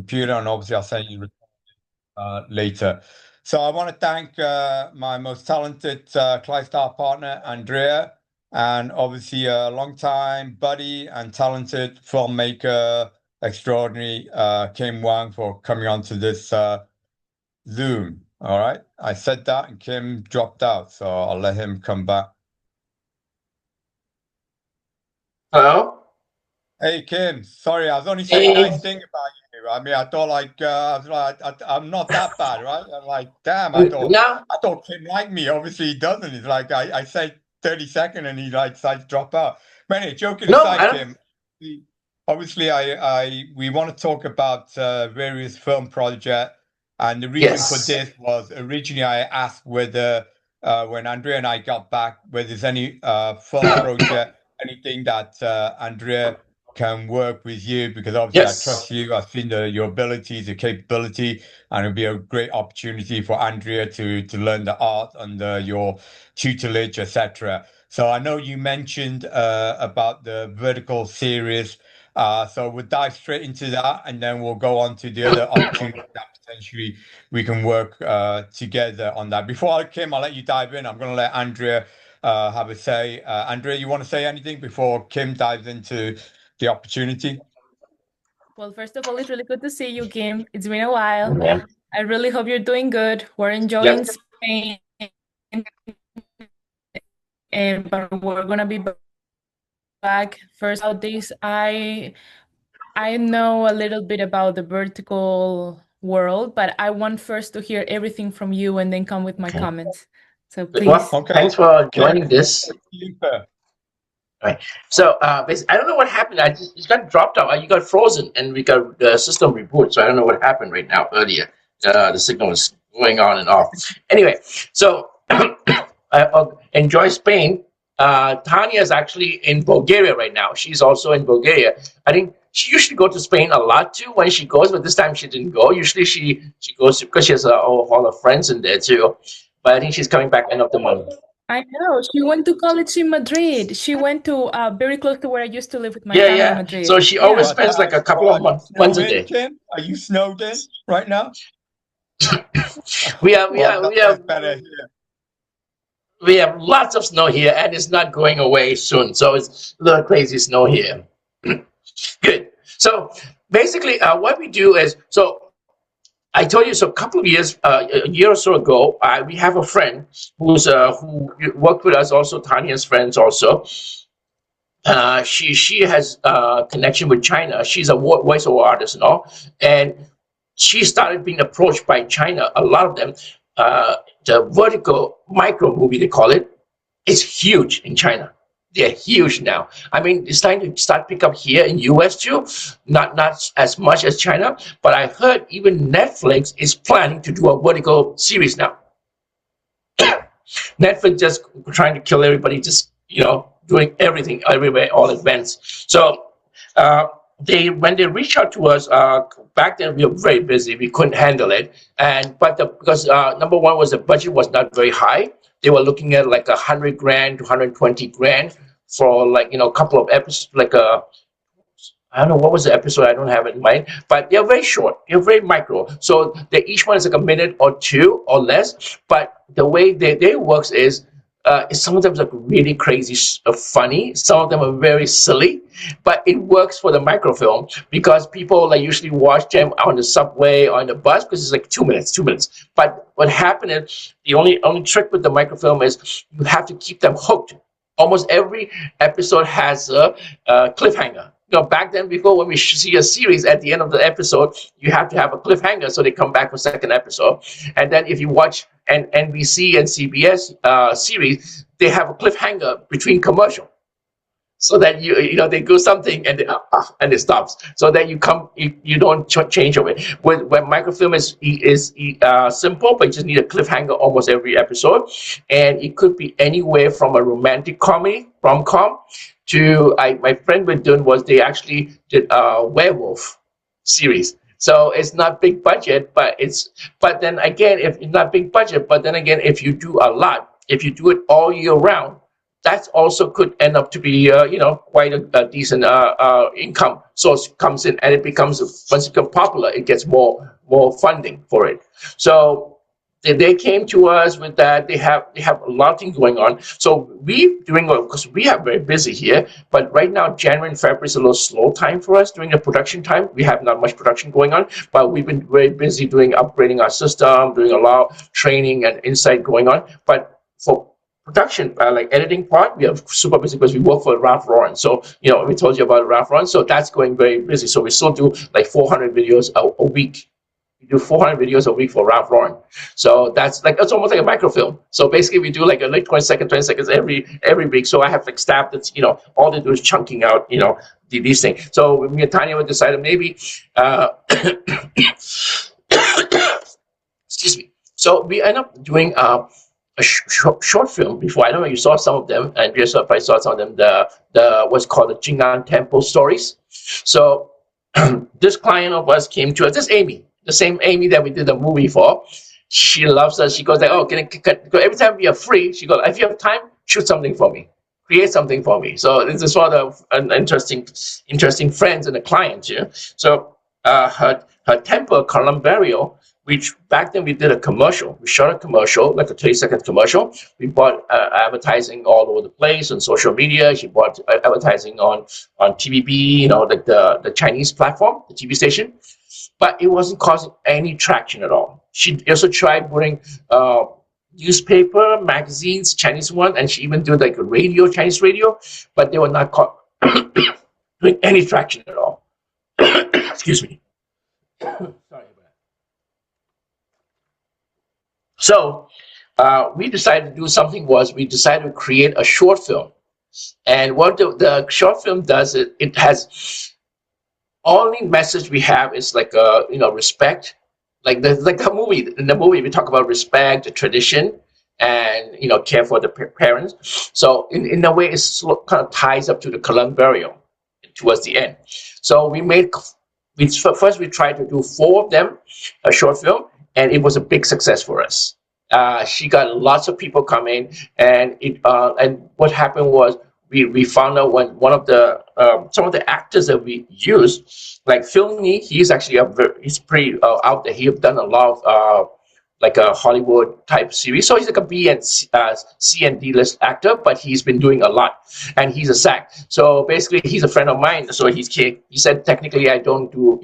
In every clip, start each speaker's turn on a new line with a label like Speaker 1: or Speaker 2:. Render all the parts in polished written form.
Speaker 1: computer, and obviously I'll send you later. So I want to thank my most talented CliStar partner, Andrea, and obviously a longtime buddy and talented filmmaker extraordinary, Kim Wang, for coming on to this Zoom. All right. I said that and Kim dropped out, so I'll let him come back.
Speaker 2: Hello?
Speaker 1: Hey, Kim, sorry, I was only saying a nice thing about you. I mean, I thought I'm not that bad, right? I'm like, damn,
Speaker 2: No,
Speaker 1: I thought Kim liked me. Obviously, he doesn't. He's like, I say 30 seconds and he like decides to drop out. But anyway, joking
Speaker 2: no, I
Speaker 1: aside,
Speaker 2: don't.
Speaker 1: Kim, obviously, we want to talk about various film projects, and the reason for
Speaker 2: Yes.
Speaker 1: this was originally I asked whether when Andrea and I got back, whether there's any film project, anything that Andrea can work with you, because obviously I
Speaker 2: Yes.
Speaker 1: trust you. I've seen your abilities, your capability, and it'll be a great opportunity for Andrea to learn the art under your tutelage, etc. So I know you mentioned about the vertical series. So we'll dive straight into that, and then we'll go on to the other opportunities that potentially we can work together on that. Kim, I'll let you dive in. I'm going to let Andrea have a say. Andrea, you want to say anything before Kim dives into the opportunity?
Speaker 3: Well, first of all, it's really good to see you, Kim. It's been a while.
Speaker 2: Yeah.
Speaker 3: I really hope you're doing good. We're enjoying
Speaker 2: Yes.
Speaker 3: Spain, and but we're gonna be back first about this. I know a little bit about the vertical world, but I want first to hear everything from you and then come with my
Speaker 2: Okay.
Speaker 3: comments. So
Speaker 2: Well,
Speaker 3: please.
Speaker 1: Okay.
Speaker 2: thanks for
Speaker 1: Kim,
Speaker 2: joining this. Right. So I don't know what happened. It got dropped out. You got frozen, and we got the system reboot. So I don't know what happened right now. Earlier, the signal was going on and off. Anyway, so I enjoy Spain. Tanya is actually in Bulgaria right now. She's also in Bulgaria. I think she usually go to Spain a lot too when she goes, but this time she didn't go. Usually she goes because she has a whole of friends in there too. But I think she's coming back end of the month.
Speaker 3: I know. She went to college in Madrid. She went to very close to where I used to live with my
Speaker 2: Yeah,
Speaker 3: family in
Speaker 2: yeah.
Speaker 3: Madrid.
Speaker 2: So she always
Speaker 3: Yeah.
Speaker 2: spends like a couple of
Speaker 1: Are you
Speaker 2: months a
Speaker 1: snowed in,
Speaker 2: day.
Speaker 1: Kim? Are you snowed in right now?
Speaker 2: We are,
Speaker 1: Well, that's better here.
Speaker 2: we have lots of snow here, and it's not going away soon. So it's a little crazy snow here. Good. So basically, what we do is, so I told you, so a couple of years, a year or so ago, we have a friend who worked with us, also Tanya's friends also. She has connection with China. She's a voiceover artist and all, and she started being approached by China. A lot of them, the vertical micro movie they call it, is huge in China. They're huge now. I mean, it's starting to start pick up here in US too. Not as much as China, but I heard even Netflix is planning to do a vertical series now. Netflix just trying to kill everybody, just doing everything everywhere all at once. So they when they reached out to us back then, we were very busy, we couldn't handle it, and because number one was the budget was not very high. They were looking at like 100 grand to 120 grand for like a couple of episodes, like I don't know what was the episode. I don't have it in mind, but they're very short. They're very micro. So each one is like a minute or two or less. But the way they works is some of them are really crazy, funny. Some of them are very silly, but it works for the microfilm because people like usually watch them on the subway or on the bus because it's like 2 minutes, 2 minutes. But what happened is the only trick with the microfilm is you have to keep them hooked. Almost every episode has a cliffhanger. Back then, before when we see a series at the end of the episode, you have to have a cliffhanger so they come back for second episode. And then if you watch an NBC and CBS series, they have a cliffhanger between commercial, so that they do something and it stops, so that you don't change of it. When microfilm is simple, but you just need a cliffhanger almost every episode, and it could be anywhere from a romantic comedy rom-com to my friend was doing was they actually did a werewolf series. So it's not big budget, but then again, if it's not big budget, but then again, if you do a lot, if you do it all year round, that also could end up to be quite a decent income source comes in, and it becomes, once it becomes popular, it gets more funding for it. So they came to us with that. They have a lot of things going on. So we doing, because we are very busy here, but right now January and February is a little slow time for us during the production time. We have not much production going on, but we've been very busy doing upgrading our system, doing a lot of training and insight going on. But for production, like editing part, we are super busy because we work for Ralph Lauren. So, we told you about Ralph Lauren. So that's going very busy. So we still do like 400 videos a week. We do 400 videos a week for Ralph Lauren. So that's like, it's almost like a microfilm. So basically we do like 20 seconds every week. So I have like staff that's, all they do is chunking out, these things. So me and Tanya decided maybe, excuse me. So we end up doing a short film before. I don't know, you saw some of them, and you probably saw some of them, the what's called the Jing'an Temple stories. So this client of us came to us, this Amy, the same Amy that we did the movie for. She loves us. She goes like, oh, every time we are free, she goes, if you have time, shoot something for me, create something for me. So this is one of an interesting friends and a client here. So her temple, Columbario, which back then we did a commercial. We shot a commercial, like a 30-second commercial. We bought advertising all over the place on social media. She bought advertising on TVB, like the Chinese platform, the TV station. But it wasn't causing any traction at all. She also tried putting newspaper, magazines, Chinese one, and she even did like a radio, Chinese radio, but they were not doing any traction at all. Excuse me. Sorry about that. So we decided to do something we decided to create a short film. And what the short film does, it has, only message we have is like respect, like the movie. In the movie we talk about respect, the tradition, and care for the parents. So in a way, it's kind of ties up to the Columbarium towards the end. So first we tried to do 4 of them, a short film, and it was a big success for us. She got lots of people coming, and and what happened was, we found out when one of the some of the actors that we used, like Phil Nee, he's actually he's pretty out there. He have done a lot of like a Hollywood type series. So he's like a B and C and D list actor, but he's been doing a lot, and he's a SAG. So basically, he's a friend of mine. So he said, technically, I don't do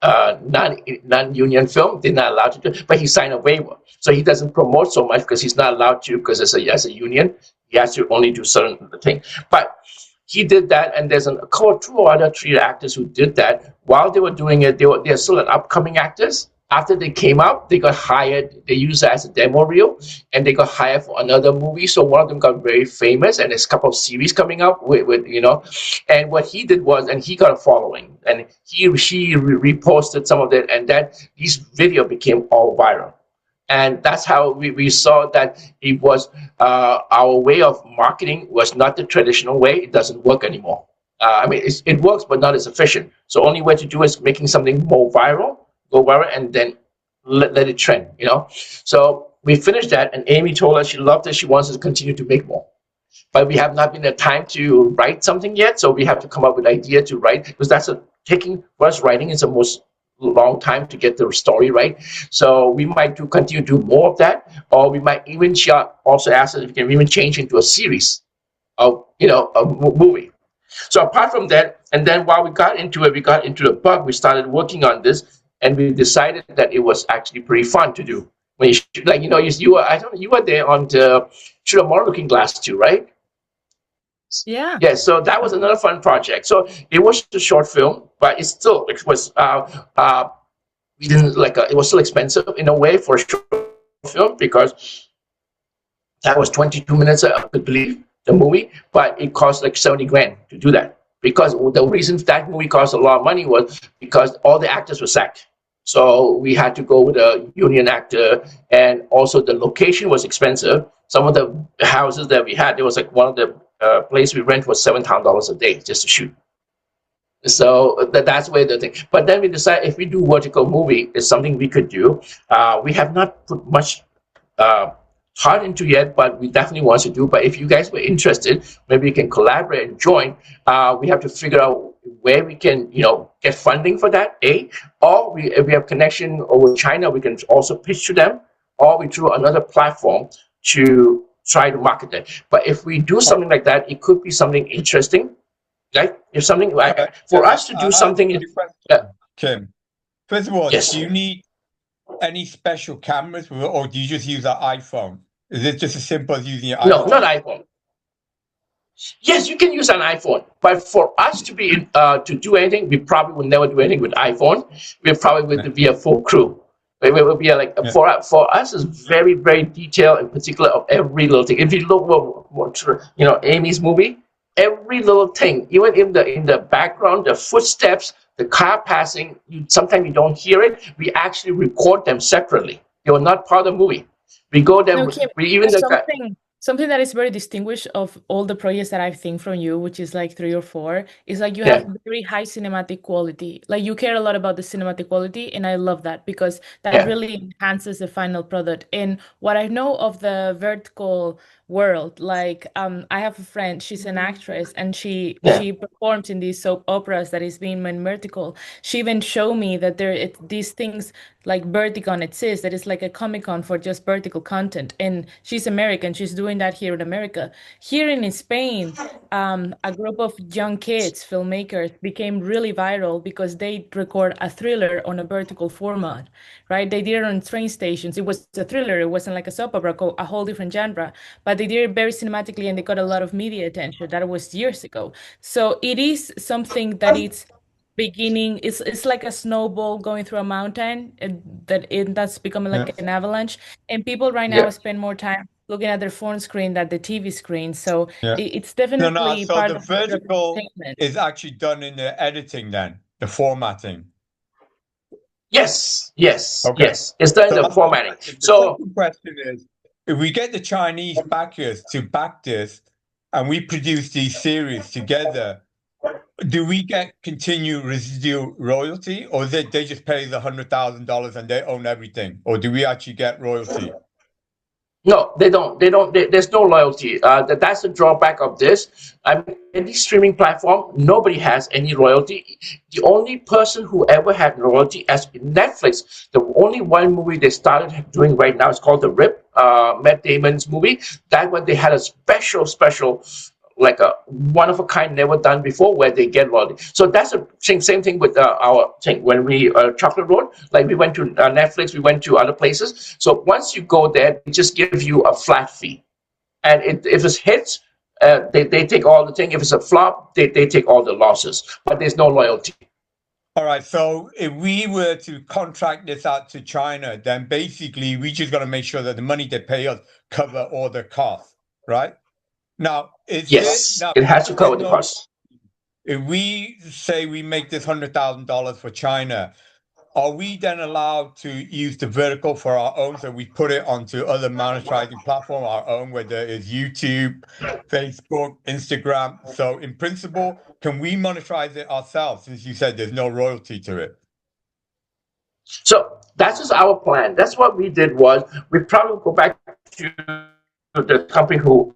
Speaker 2: non-union film. They're not allowed to do, but he signed a waiver, so he doesn't promote so much because he's not allowed to, because as a union, he has to only do certain things. But he did that, and there's a couple, 2 other 3 actors who did that. While they were doing it, they're still an upcoming actors. After they came out, they got hired. They used it as a demo reel, and they got hired for another movie. So one of them got very famous, and there's a couple of series coming up with. And what he did was, and he got a following, and she reposted some of it, and these video became all viral. And that's how we saw that it was our way of marketing was not the traditional way. It doesn't work anymore. I mean, it works, but not as efficient. So only way to do is making something more viral, go viral, and then let it trend, So we finished that, and Amy told us she loved it. She wants us to continue to make more. But we have not been the time to write something yet, so we have to come up with an idea to write, because that's for us, writing is the most long time to get the story right. So we might continue to do more of that, or we might even also ask us if we can even change into a series of a movie. So apart from that, and then while we got into the bug, we started working on this, and we decided that it was actually pretty fun to do. When you were there on the Shoot a More Looking Glass too, right?
Speaker 3: Yeah.
Speaker 2: Yeah, so that was another fun project. So it was a short film, but it was we didn't it was still expensive in a way for a short film, because that was 22 minutes, I believe, the movie, but it cost like 70 grand to do that. Because the reason that movie cost a lot of money was because all the actors were sacked. So we had to go with a union actor, and also the location was expensive. Some of the houses that we had, there was like one of the place we rent was $7,000 a day just to shoot. So that's where the thing. But then we decided if we do vertical movie, it's something we could do. We have not put much hard into yet, but we definitely want to do. But if you guys were interested, maybe you can collaborate and join. We have to figure out where we can, get funding for that. Or if we have connection with China, we can also pitch to them, or we through another platform to try to market it. But if we do something like that, it could be something interesting, right? If something like for us to do something,
Speaker 1: Kim. First of all,
Speaker 2: yes.
Speaker 1: Do you need any special cameras, or do you just use an iPhone? Is it just as simple as using your iPhone?
Speaker 2: No, not iPhone. Yes, you can use an iPhone, but for us to be to do anything, we probably would never do anything with iPhone. We probably would be a full crew. It will be for us is very, very detailed and particular of every little thing. If you look, Amy's movie, every little thing, even in the background, the footsteps, the car passing, sometimes you don't hear it. We actually record them separately. They were not part of the movie. We go there.
Speaker 3: Something that is very distinguished of all the projects that I've seen from you, which is like 3 or 4, is like you have very high cinematic quality. Like you care a lot about the cinematic quality, and I love that because that really enhances the final product. And what I know of the vertical world, like I have a friend, she's an actress, and she performs in these soap operas that is being made vertical. She even showed me that these things like Verticon exists, that is like a Comic-Con for just vertical content, and she's American, she's doing that here in America. Here in Spain, a group of young kids, filmmakers, became really viral because they record a thriller on a vertical format, right? They did it on train stations. It was a thriller, it wasn't like a soap opera, a whole different genre, but they did it very cinematically and they got a lot of media attention. That was years ago. So it is something that it's beginning, it's like a snowball going through a mountain, and that's becoming like an avalanche. And people right now spend more time looking at their phone screen than the TV screen. So it's definitely
Speaker 1: so
Speaker 3: part
Speaker 1: the
Speaker 3: of
Speaker 1: vertical is actually done in the editing, then the formatting.
Speaker 2: Yes. It's done in the formatting. So
Speaker 1: the question is, if we get the Chinese backers to back this, and we produce these series together, do we get continued residual royalty, or is it they just pay the $100,000 and they own everything, or do we actually get royalty?
Speaker 2: No, they don't. There's no loyalty. That's the drawback of this. Any streaming platform, nobody has any royalty. The only person who ever had royalty as Netflix, the only one movie they started doing right now is called The Rip, Matt Damon's movie. That one they had a special, like a one of a kind, never done before, where they get royalty. So that's the same thing with our thing. When we Chocolate Road, like we went to Netflix, we went to other places. So once you go there, they just give you a flat fee, and if it's hits, they take all the thing. If it's a flop, they take all the losses, but there's no loyalty.
Speaker 1: All right, so if we were to contract this out to China, then basically we just got to make sure that the money they pay us cover all the costs, right? Now,
Speaker 2: it has to cover the costs.
Speaker 1: If we say we make this $100,000 for China, are we then allowed to use the vertical for our own? So we put it onto other monetizing platform, our own, whether it's YouTube, Facebook, Instagram. So in principle, can we monetize it ourselves, since you said there's no royalty to it?
Speaker 2: So that's just our plan. That's what we did was we probably go back to the company who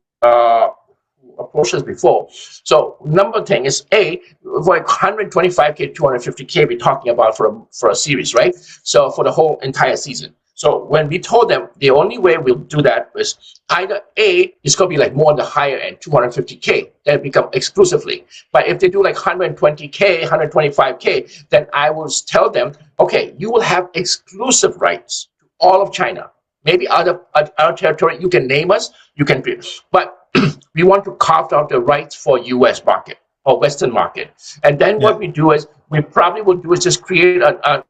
Speaker 2: approached us before. So number thing is for like 125K, 250K we're talking about for a series, right? So for the whole entire season. So when we told them the only way we'll do that is either it's going to be like more on the higher end, 250K, then become exclusively. But if they do like 120K, 125K, then I will tell them, okay, you will have exclusive rights to all of China. Maybe other territory, you can name us, you can be, but we want to carve out the rights for US market or Western market. And then what we do is, we probably will do is just create a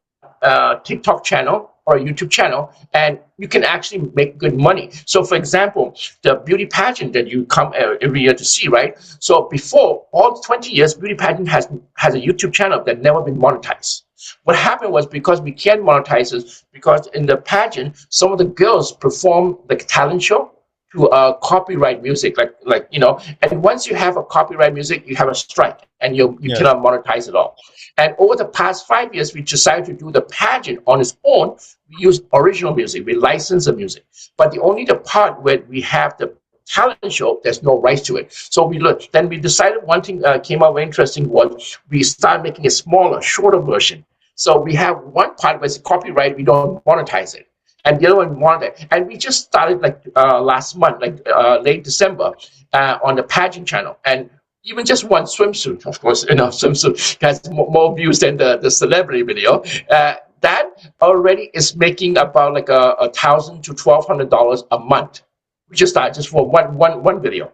Speaker 2: TikTok channel or a YouTube channel, and you can actually make good money. So for example, the beauty pageant that you come every year to see, right? So before, all 20 years, beauty pageant has a YouTube channel that never been monetized. What happened was, because we can't monetize it, because in the pageant, some of the girls perform the talent show, to copyright music, and once you have a copyright music, you have a strike, and you
Speaker 1: Yes.
Speaker 2: cannot monetize it all. And over the past 5 years, we decided to do the pageant on its own. We use original music, we license the music, but the part where we have the talent show, there's no rights to it. So then we decided one thing came out very interesting was we started making a smaller, shorter version. So we have one part where it's copyright, we don't monetize it, and the other one wanted. And we just started last month, late December, on the pageant channel, and even just one swimsuit, of course, swimsuit has more views than the celebrity video. That already is making about like $1,000 to $1,200 a month. We just started just for one video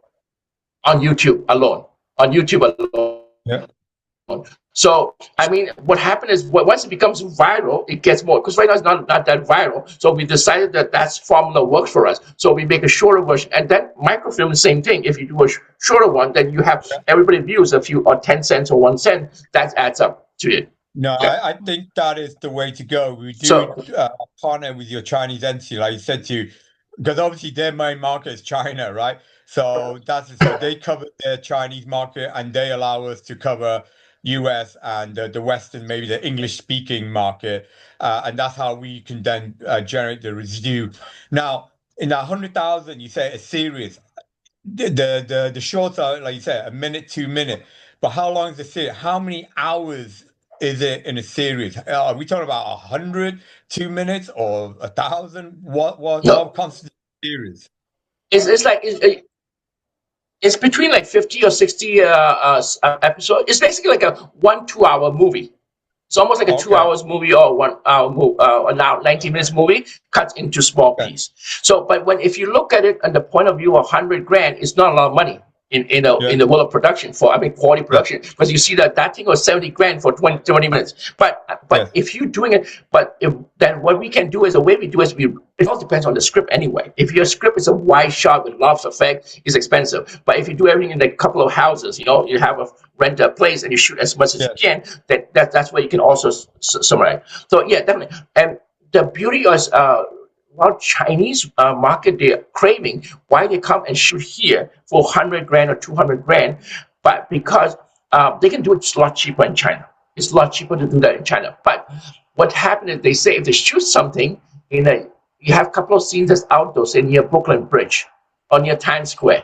Speaker 2: on YouTube alone.
Speaker 1: Yeah.
Speaker 2: So, I mean, what happened is once it becomes viral, it gets more, because right now it's not that viral. So we decided that formula works for us. So we make a shorter version, and then microfilm, the same thing. If you do a shorter one, then you have everybody views a few, or 10 cents or 1 cent, that adds up to it.
Speaker 1: No,
Speaker 2: Yeah.
Speaker 1: I think that is the way to go. We do partner with your Chinese entity, like you said, because obviously their main market is China, right? So they cover their Chinese market, and they allow us to cover US and the Western, maybe the English speaking market, and that's how we can then generate the residue. Now, in that 100,000, you say a series. The shorts are, like you said, a minute, 2 minutes. But how long is the series? How many hours is it in a series? Are we talking about 100, 2 minutes, or 1,000? What constitutes a series?
Speaker 2: It's between like 50 or 60 episodes. It's basically like a 1-2 hour movie. It's almost like a 2 hours movie or 1 hour now 90 minutes movie cut into small piece. So, but if you look at it on the point of view of 100 grand, it's not a lot of money in the world of production quality production, because you see that thing was 70 grand for 20 minutes. But if you're doing it, then what we can do is, the way we do is it all depends on the script anyway. If your script is a wide shot with lots of effect, it's expensive. But if you do everything in a couple of houses, you have rent a place and you shoot as much as you can, that's where you can also summarize. So yeah, definitely. And the beauty is, Chinese market, they're craving why they come and shoot here for 100 grand or 200 grand, but because they can do it a lot cheaper in China. It's a lot cheaper to do that in China. But what happened is, they say if they shoot something you have a couple of scenes that's outdoors, say near Brooklyn Bridge or near Times Square,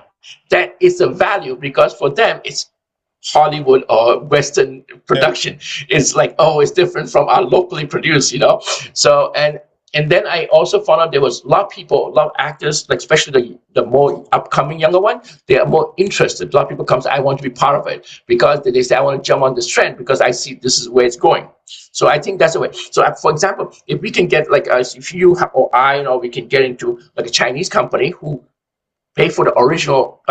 Speaker 2: that is a value, because for them it's Hollywood or Western production. It's like, it's different from our locally produced, So and then I also found out there was a lot of people, a lot of actors, like especially the more upcoming younger one, they are more interested. A lot of people come say, I want to be part of it, because they say, I want to jump on this trend because I see this is where it's going. So I think that's the way. So for example, if we can get if you or I, we can get into like a Chinese company who pay for the original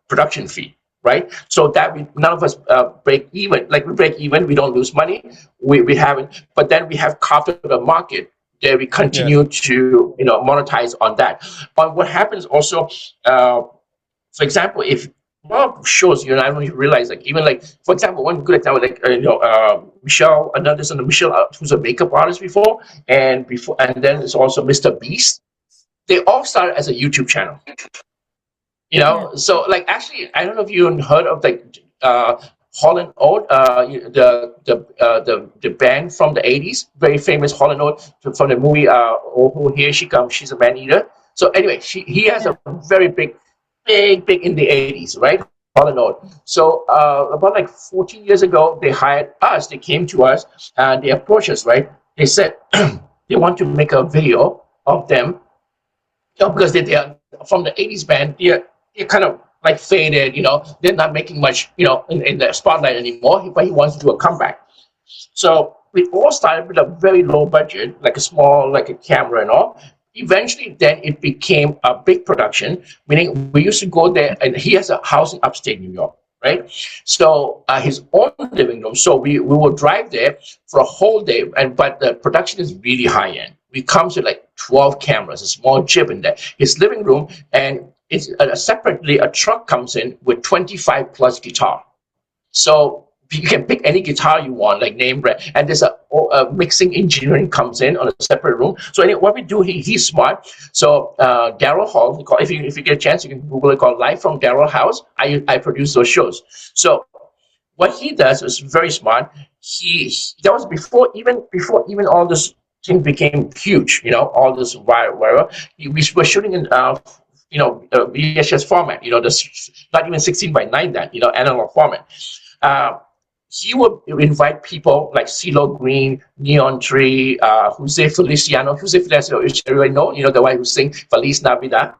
Speaker 2: production fee, right? So that none of us break even. Like we break even, we don't lose money. We haven't, but then we have carved out the market. There we continue to monetize on that. But what happens also, for example, if a lot of shows, I don't even realize, for example, one good example, Michelle, Michelle, who's a makeup artist before, and then there's also Mr. Beast. They all started as a YouTube channel. So actually, I don't know if you heard of Hall & Oates, the band from the 80s, very famous Hall & Oates from the movie Oh Here She Comes, She's a Man-Eater. So anyway, he has a very big in the 80s, right? Hall & Oates. So about 14 years ago, they hired us. They came to us and they approached us, right? They said they want to make a video of them, because they are from the 80s band. They're kind of faded, they're not making much, in the spotlight anymore, but he wants to do a comeback. So we all started with a very low budget, like a small, a camera and all. Eventually, then it became a big production, meaning we used to go there, and he has a house in upstate New York, right? So his own living room. So we will drive there for a whole day, but the production is really high end. We come to 12 cameras, a small chip in there. His living room, and it's separately a truck comes in with 25 plus guitar. So you can pick any guitar you want, like name brand, and there's mixing engineering comes in on a separate room. So anyway, what we do, he's smart. So Daryl Hall, if you get a chance, you can Google it, called Live from Daryl House. I produce those shows. So what he does is very smart. That was before even all this thing became huge. You know, all this viral. We were shooting in VHS format. You know, this not even 16:9 then. You know, analog format. He would invite people like CeeLo Green, Neon Tree, Jose Feliciano, which everybody know, you know, the one who sing Feliz Navidad.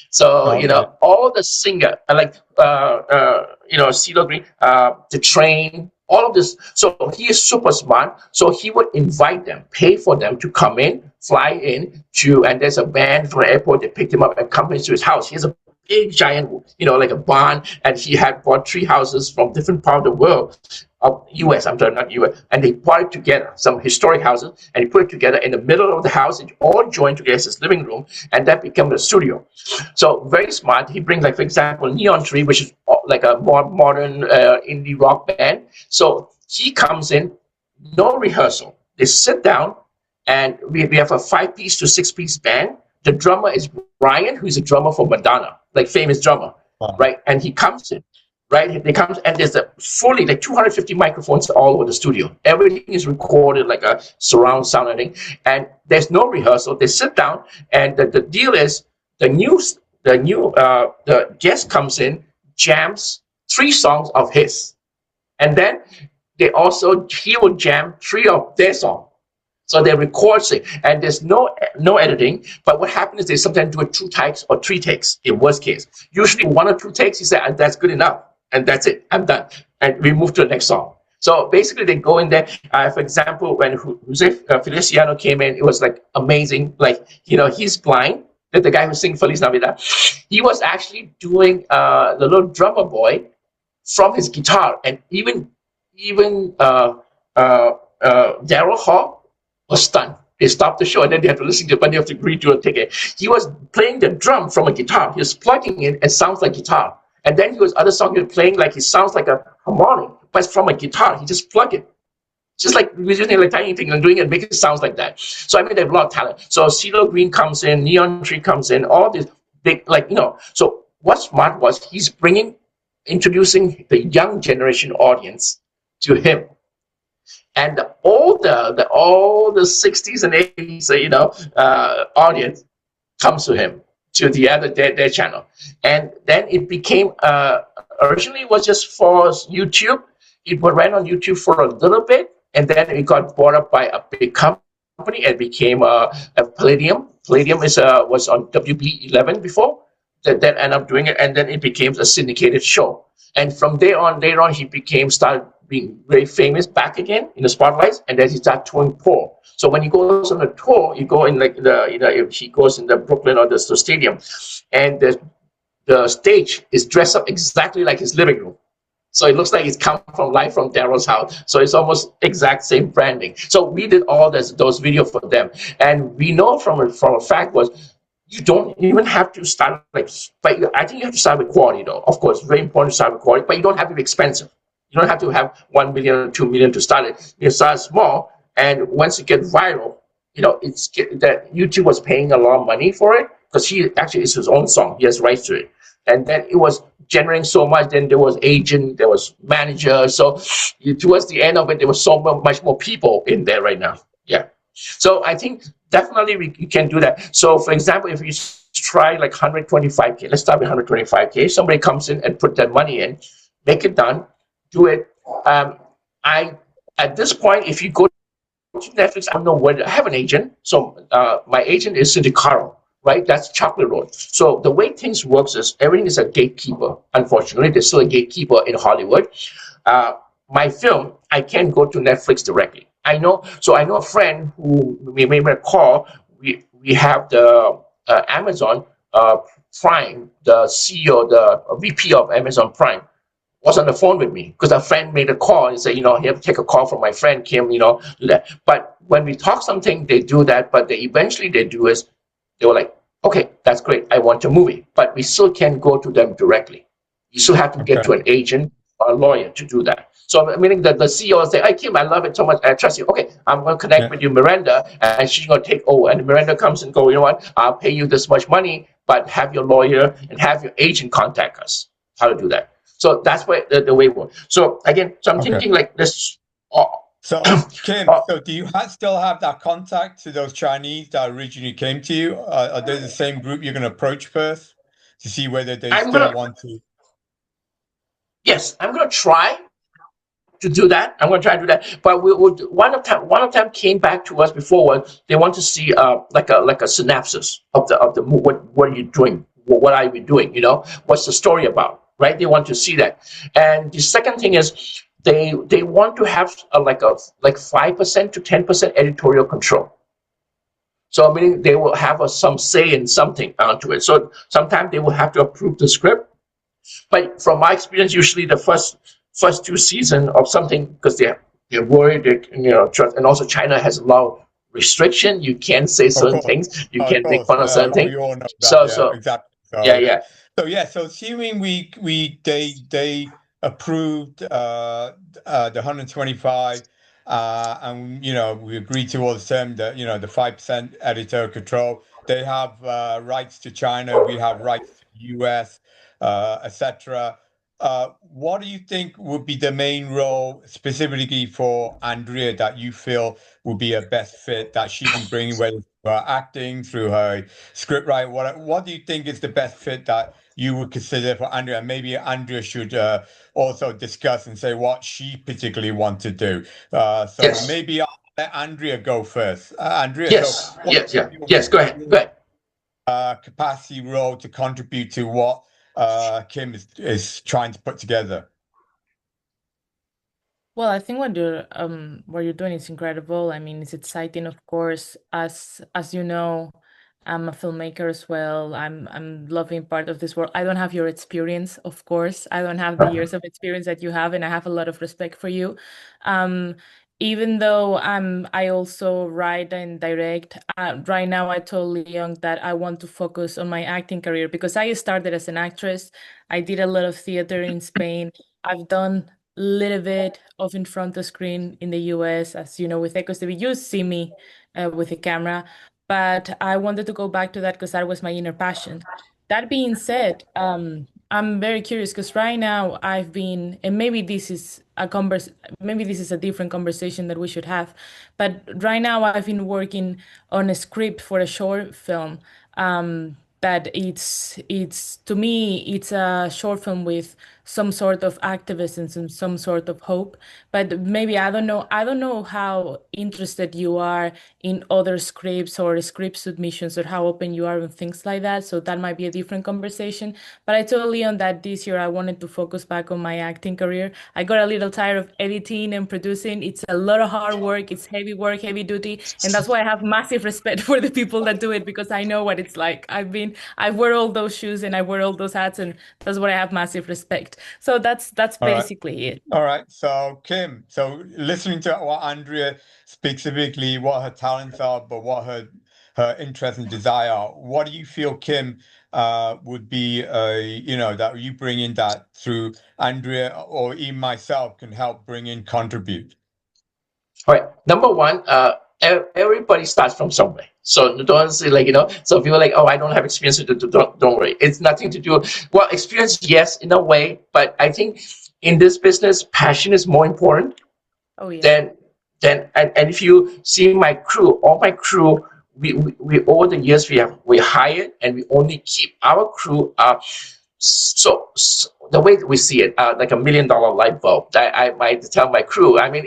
Speaker 2: So, you know, all the singer, like, CeeLo Green, The Train, all of this. So he is super smart. So he would invite them, pay for them to come in, fly in and there's a van from the airport that picked him up and comes to his house. He has a big giant, like a barn, and he had bought 3 houses from different part of the world. US, I'm sorry, not US, and they brought it together, some historic houses, and he put it together in the middle of the house. It all joined together as his living room, and that became the studio. So very smart. He brings, like, for example, Neon Tree, which is like a more modern indie rock band. So he comes in, no rehearsal. They sit down, and we have a 5-piece to 6-piece band. The drummer is Brian, who's a drummer for Madonna, like famous drummer, right? And he comes in. Right, they come and there's fully like 250 microphones all over the studio. Everything is recorded like a surround sound and thing, and there's no rehearsal. They sit down, and the deal is the guest comes in, jams 3 songs of his, and then he will jam 3 of their songs. So they record it, and there's no editing. But what happens is they sometimes do it 2 takes or 3 takes in worst case. Usually 1 or 2 takes, he said, that's good enough. And that's it, I'm done. And we move to the next song. So basically they go in there. For example, when Jose Feliciano came in, it was like amazing. Like, he's blind. The guy who sings Feliz Navidad. He was actually doing the little drummer boy from his guitar. And even Daryl Hall was stunned. They stopped the show, and then they had to listen to it, but they have to agree to a ticket. He was playing the drum from a guitar. He was plugging it and sounds like guitar. And then he was other song he was playing like he sounds like a harmonic, but it's from a guitar. He just plug it. Just like we're using like tiny thing and doing it, making it sounds like that. So I mean, they have a lot of talent. So CeeLo Green comes in, Neon Tree comes in, all this big, So what's smart was he's introducing the young generation audience to him. And all the 60s and 80s, audience comes to him, to their channel. And then it became, originally it was just for YouTube. It ran on YouTube for a little bit, and then it got bought up by a big company and became a Palladium. Palladium was on WB11 before. That ended up doing it, and then it became a syndicated show. And from later on, he started being very famous back again in the spotlights, and then he started touring Paul. So when he goes on a tour, you go in if he goes in the Brooklyn or the stadium, and the stage is dressed up exactly like his living room. So it looks like it's come from Live from Daryl's house. So it's almost exact same branding. So we did all those videos for them, and we know from a fact was, you don't even have to start but I think you have to start with quality though. Of course, very important to start with quality, but you don't have to be expensive. You don't have to have 1 million or 2 million to start it. You start small, and once you get viral, it's that YouTube was paying a lot of money for it, because it's his own song. He has rights to it. And then it was generating so much. Then there was agent, there was manager. So towards the end of it, there was so much more people in there right now. Yeah. So I think definitely you can do that. So for example, if you try like 125K, let's start with 125K. Somebody comes in and put that money in, make it done, do it. At this point, if you go to Netflix, I don't know where I have an agent. So my agent is Cindy Carroll, right? That's Chocolate Road. So the way things works is everything is a gatekeeper. Unfortunately, there's still a gatekeeper in Hollywood. My film, I can't go to Netflix directly. I know a friend who we made a call. We have the Amazon Prime, the CEO, the VP of Amazon Prime, was on the phone with me because a friend made a call and said, he had to take a call from my friend Kim, But when we talk something, they do that. But eventually they do is they were like, okay, that's great. I want a movie, but we still can't go to them directly. You still have to get to an agent a lawyer to do that. So meaning that the CEO will say, "Hey Kim, I love it so much. I trust you. Okay, I'm going to connect with you, Miranda, and she's going to take over." And Miranda comes and go, "You know what? I'll pay you this much money, but have your lawyer and have your agent contact us." How to do that? So that's where the way it works. So again, so I'm thinking like this.
Speaker 1: So Kim, so do you still have that contact to those Chinese that originally came to you? Are they the same group you're going to approach first to see whether they want to?
Speaker 2: Yes, I'm going to try to do that. I'm going to try to do that. But one of them came back to us before. They want to see like a synopsis of the what are you doing? What are we doing? You know, what's the story about? Right? They want to see that. And the second thing is they want to have like 5% to 10% editorial control. So meaning they will have some say in something onto it. So sometimes they will have to approve the script. But from my experience, usually the first 2 seasons of something, because they're worried, and also China has a lot of restriction. You can't say certain things. You can't make fun of certain things. So
Speaker 1: exactly. So assuming they approved the 125, and we agreed to all the terms that the 5% editorial control. They have rights to China. We have rights to the US. Etc. What do you think would be the main role specifically for Andrea that you feel would be a best fit that she can bring, whether through her acting, through her script writing? What do you think is the best fit that you would consider for Andrea? Maybe Andrea should also discuss and say what she particularly wants to do. Maybe I'll let Andrea go first. Andrea,
Speaker 2: yes, go ahead.
Speaker 1: Capacity role to contribute to what Kim is trying to put together.
Speaker 3: Well, I think what you're doing is incredible. I mean, it's exciting, of course. As you know, I'm a filmmaker as well. I'm loving part of this world. I don't have your experience, of course. I don't have the years of experience that you have, and I have a lot of respect for you. Even though I also write and direct, right now I told Leon that I want to focus on my acting career because I started as an actress. I did a lot of theater in Spain. I've done a little bit of in front of screen in the US, as you know, with Ecos TV. You see me with a camera, but I wanted to go back to that because that was my inner passion. That being said, I'm very curious because right now I've been, and maybe this is a different conversation that we should have, but right now I've been working on a script for a short film. That it's to me it's a short film with some sort of activism and some sort of hope. But maybe I don't know how interested you are in other scripts or script submissions or how open you are on things like that. So that might be a different conversation. But I told Leon that this year I wanted to focus back on my acting career. I got a little tired of editing and producing. It's a lot of hard work. It's heavy work, heavy duty. And that's why I have massive respect for the people that do it because I know what it's like. I wear all those shoes and I wear all those hats, and that's what I have massive respect. So that's basically it.
Speaker 1: All right. So Kim, listening to what Andrea specifically, what her talents are, but what her interest and desire are, what do you feel, Kim, would be that you bring in that through Andrea or even myself can help bring in, contribute?
Speaker 2: All right. Number one, everybody starts from somewhere. So don't say so if you're like, oh, I don't have experience, don't worry. It's nothing to do. Well, experience, yes, in a way, but I think in this business, passion is more important.
Speaker 3: Oh yeah.
Speaker 2: And if you see my crew, all my crew, we over the years we hired and we only keep our crew. So the way we see it, like $1 million light bulb. I might tell my crew, I mean,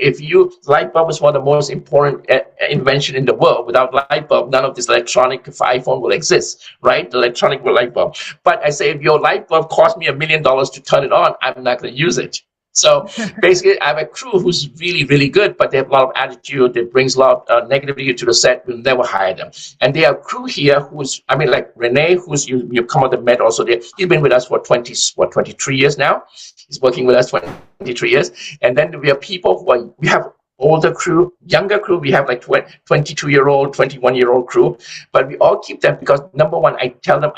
Speaker 2: light bulb is one of the most important invention in the world. Without light bulb, none of this electronic iPhone will exist, right? The electronic light bulb. But I say, if your light bulb cost me $1 million to turn it on, I'm not going to use it. So basically, I have a crew who's really, really good, but they have a lot of attitude. It brings a lot of negativity to the set. We'll never hire them. And they have crew here like Renee, who's you come on the Met also. He's been with us for 23 years now. He's working with us 23 years. And then we have people we have older crew, younger crew. We have like 22-year-old, 21-year-old crew, but we all keep them because number one, I tell them,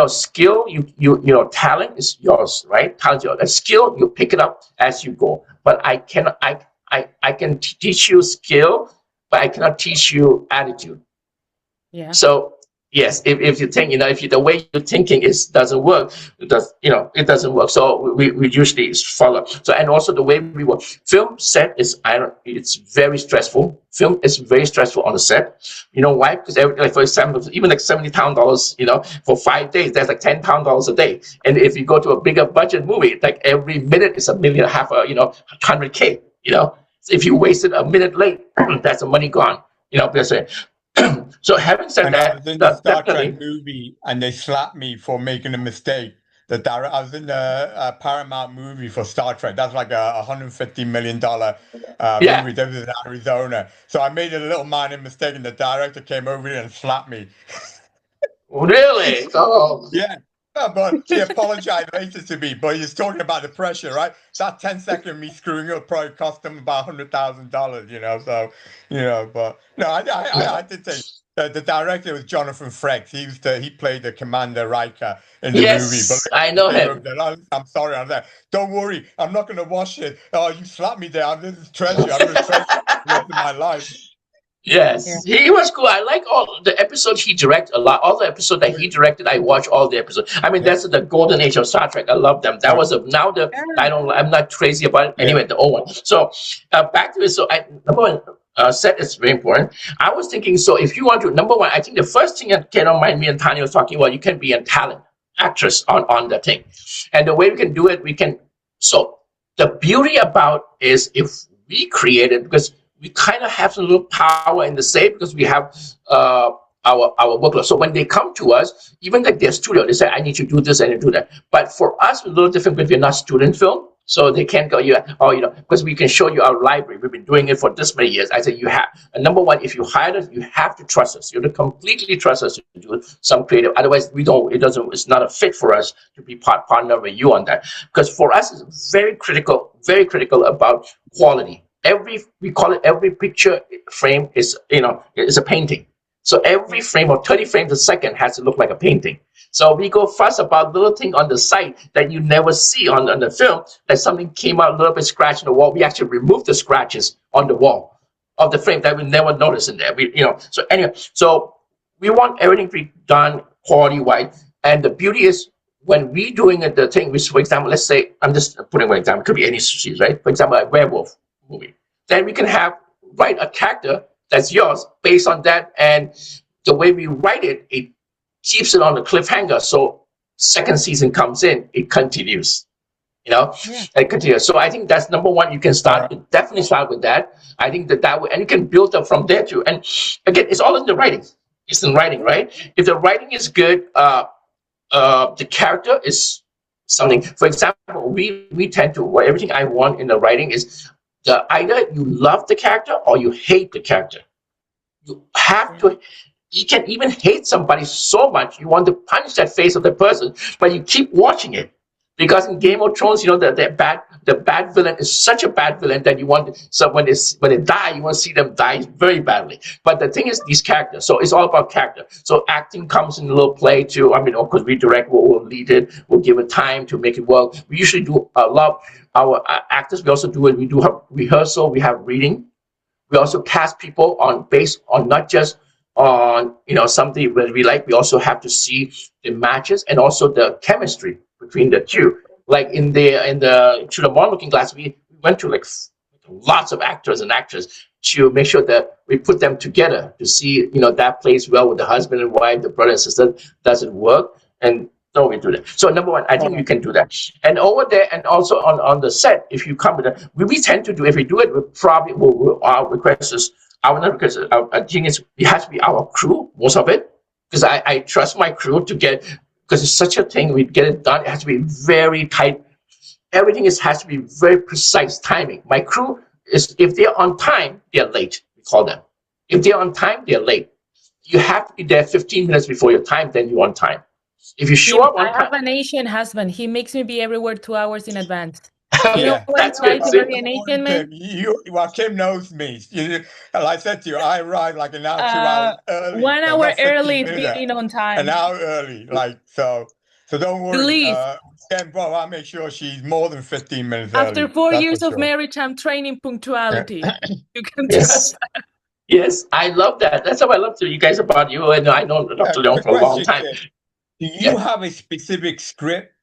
Speaker 2: skill, talent is yours, right? Talent is yours. A skill, you pick it up as you go. But I can teach you skill, but I cannot teach you attitude.
Speaker 3: Yeah.
Speaker 2: So yes, if you think, if the way you're thinking doesn't work, it doesn't work. So we usually follow. So, and also the way we work, film set it's very stressful. Film is very stressful on the set. You know why? Because for example, even like $70,000, for 5 days, that's like $10,000 a day. And if you go to a bigger budget movie, like every minute is $1.5 million, $100K. So if you wasted a minute late, that's the money gone. Because so having said
Speaker 1: I was in the Star
Speaker 2: definitely.
Speaker 1: Trek movie, and they slapped me for making a mistake. I was in the Paramount movie for Star Trek. That's like a $150 million
Speaker 2: Yeah.
Speaker 1: movie. That was in Arizona. So I made a little minor mistake, and the director came over here and slapped me.
Speaker 2: Really? Oh.
Speaker 1: Yeah. But he apologized later to me, but he's talking about the pressure, right? That 10-second me screwing up probably cost him about $100,000, so, but no, I did think the director was Jonathan Frakes. He played the Commander Riker in the movie. But
Speaker 2: I know him.
Speaker 1: I'm sorry on that. Don't worry, I'm not going to wash it. Oh, you slapped me there. This is treasure. I'm going to treasure the rest of my life.
Speaker 2: Yes, yeah. He was cool. I like all the episodes he directed a lot. All the episodes that he directed, I watch all the episodes. I mean, that's the golden age of Star Trek. I love them. That was I'm not crazy about it. Anyway, the old one. So back to it. So number one, set is very important. I was thinking, so if you want to, number one, I think the first thing that came on mind, me and Tanya was talking about, you can be a talent actress on the thing, and the way we can do it, So the beauty about is if we create it, because we kind of have a little power in the save because we have our workload. So when they come to us, even like their studio, they say, I need you to do this and do that. But for us, it's a little different because we're not student film. So they can't go, because we can show you our library. We've been doing it for this many years. I say you have. And number one, if you hire us, you have to trust us. You have to completely trust us to do some creative. Otherwise, it's not a fit for us to be partner with you on that. Because for us, it's very critical about quality. We call it every picture frame is a painting. So every frame of 30 frames a second has to look like a painting. So we go fuss about little thing on the site that you never see on the film, that something came out a little bit scratched on the wall. We actually remove the scratches on the wall of the frame that we never notice in there. So anyway, so we want everything to be done quality-wise. And the beauty is when we doing the thing, which, for example, let's say, I'm just putting one example, it could be any series, right? For example, a werewolf movie. Then we can write a character that's yours based on that, and the way we write it keeps it on the cliffhanger. So second season comes in, it continues. It continues. So I think that's number one. You can definitely start with that. I think that way, and you can build up from there too. And again, it's all in the writing. It's in writing, right? If the writing is good, the character is something. For example, we tend to, everything I want in the writing is either you love the character or you hate the character. You have to. You can even hate somebody so much you want to punch that face of the person, but you keep watching it because in Game of Thrones, the bad villain is such a bad villain that you want. So when they die, you want to see them die very badly. But the thing is, these characters. So it's all about character. So acting comes in a little play too. I mean, of course, we direct, we'll lead it, we'll give it time to make it work. We usually do a lot. Our actors, we also do it. We do rehearsal. We have reading. We also cast people based on not just on something that we like. We also have to see the matches and also the chemistry between the two. Like in the Through the Modern Looking Glass, we went to like lots of actors and actresses to make sure that we put them together to see that plays well with the husband and wife, the brother and sister. Does it work? And so we do that. So number one, I think you can do that. And over there, and also on the set, if you come with it, we tend to do. If we do it, we probably our request is. I think it has to be our crew, most of it, because I trust my crew to get, because it's such a thing, we get it done. It has to be very tight. Everything has to be very precise timing. My crew if they're on time, they're late. We call them. If they're on time, they're late. You have to be there 15 minutes before your time, then you're on time. If you show up on time.
Speaker 3: I have an Asian husband. He makes me be everywhere 2 hours in advance. You know
Speaker 1: Yeah.
Speaker 3: what
Speaker 2: That's
Speaker 3: it's like
Speaker 2: good.
Speaker 3: to
Speaker 2: See?
Speaker 3: be an Asian
Speaker 1: Kim,
Speaker 3: man?
Speaker 1: well, Kim knows me. Like I said to you, I arrived like an hour, 2 hours
Speaker 3: Uh,
Speaker 1: early,
Speaker 3: one
Speaker 1: so
Speaker 3: hour
Speaker 1: not 15
Speaker 3: early is
Speaker 1: minutes,
Speaker 3: being on
Speaker 1: an
Speaker 3: time.
Speaker 1: hour early. Like so, so don't
Speaker 3: At
Speaker 1: worry.
Speaker 3: least.
Speaker 1: Kim, bro, I'll make sure she's more than 15 minutes
Speaker 3: After
Speaker 1: early.
Speaker 3: 4 years
Speaker 1: That's for
Speaker 3: of
Speaker 1: sure.
Speaker 3: marriage, I'm training
Speaker 1: Yeah.
Speaker 3: punctuality. You can
Speaker 2: Yes.
Speaker 3: trust.
Speaker 2: Yes, I love that. That's how I love to you guys about you, and I know Dr. Leong
Speaker 1: Quick
Speaker 2: for a long
Speaker 1: question,
Speaker 2: time.
Speaker 1: Kim. Do you
Speaker 2: Yeah.
Speaker 1: have a specific script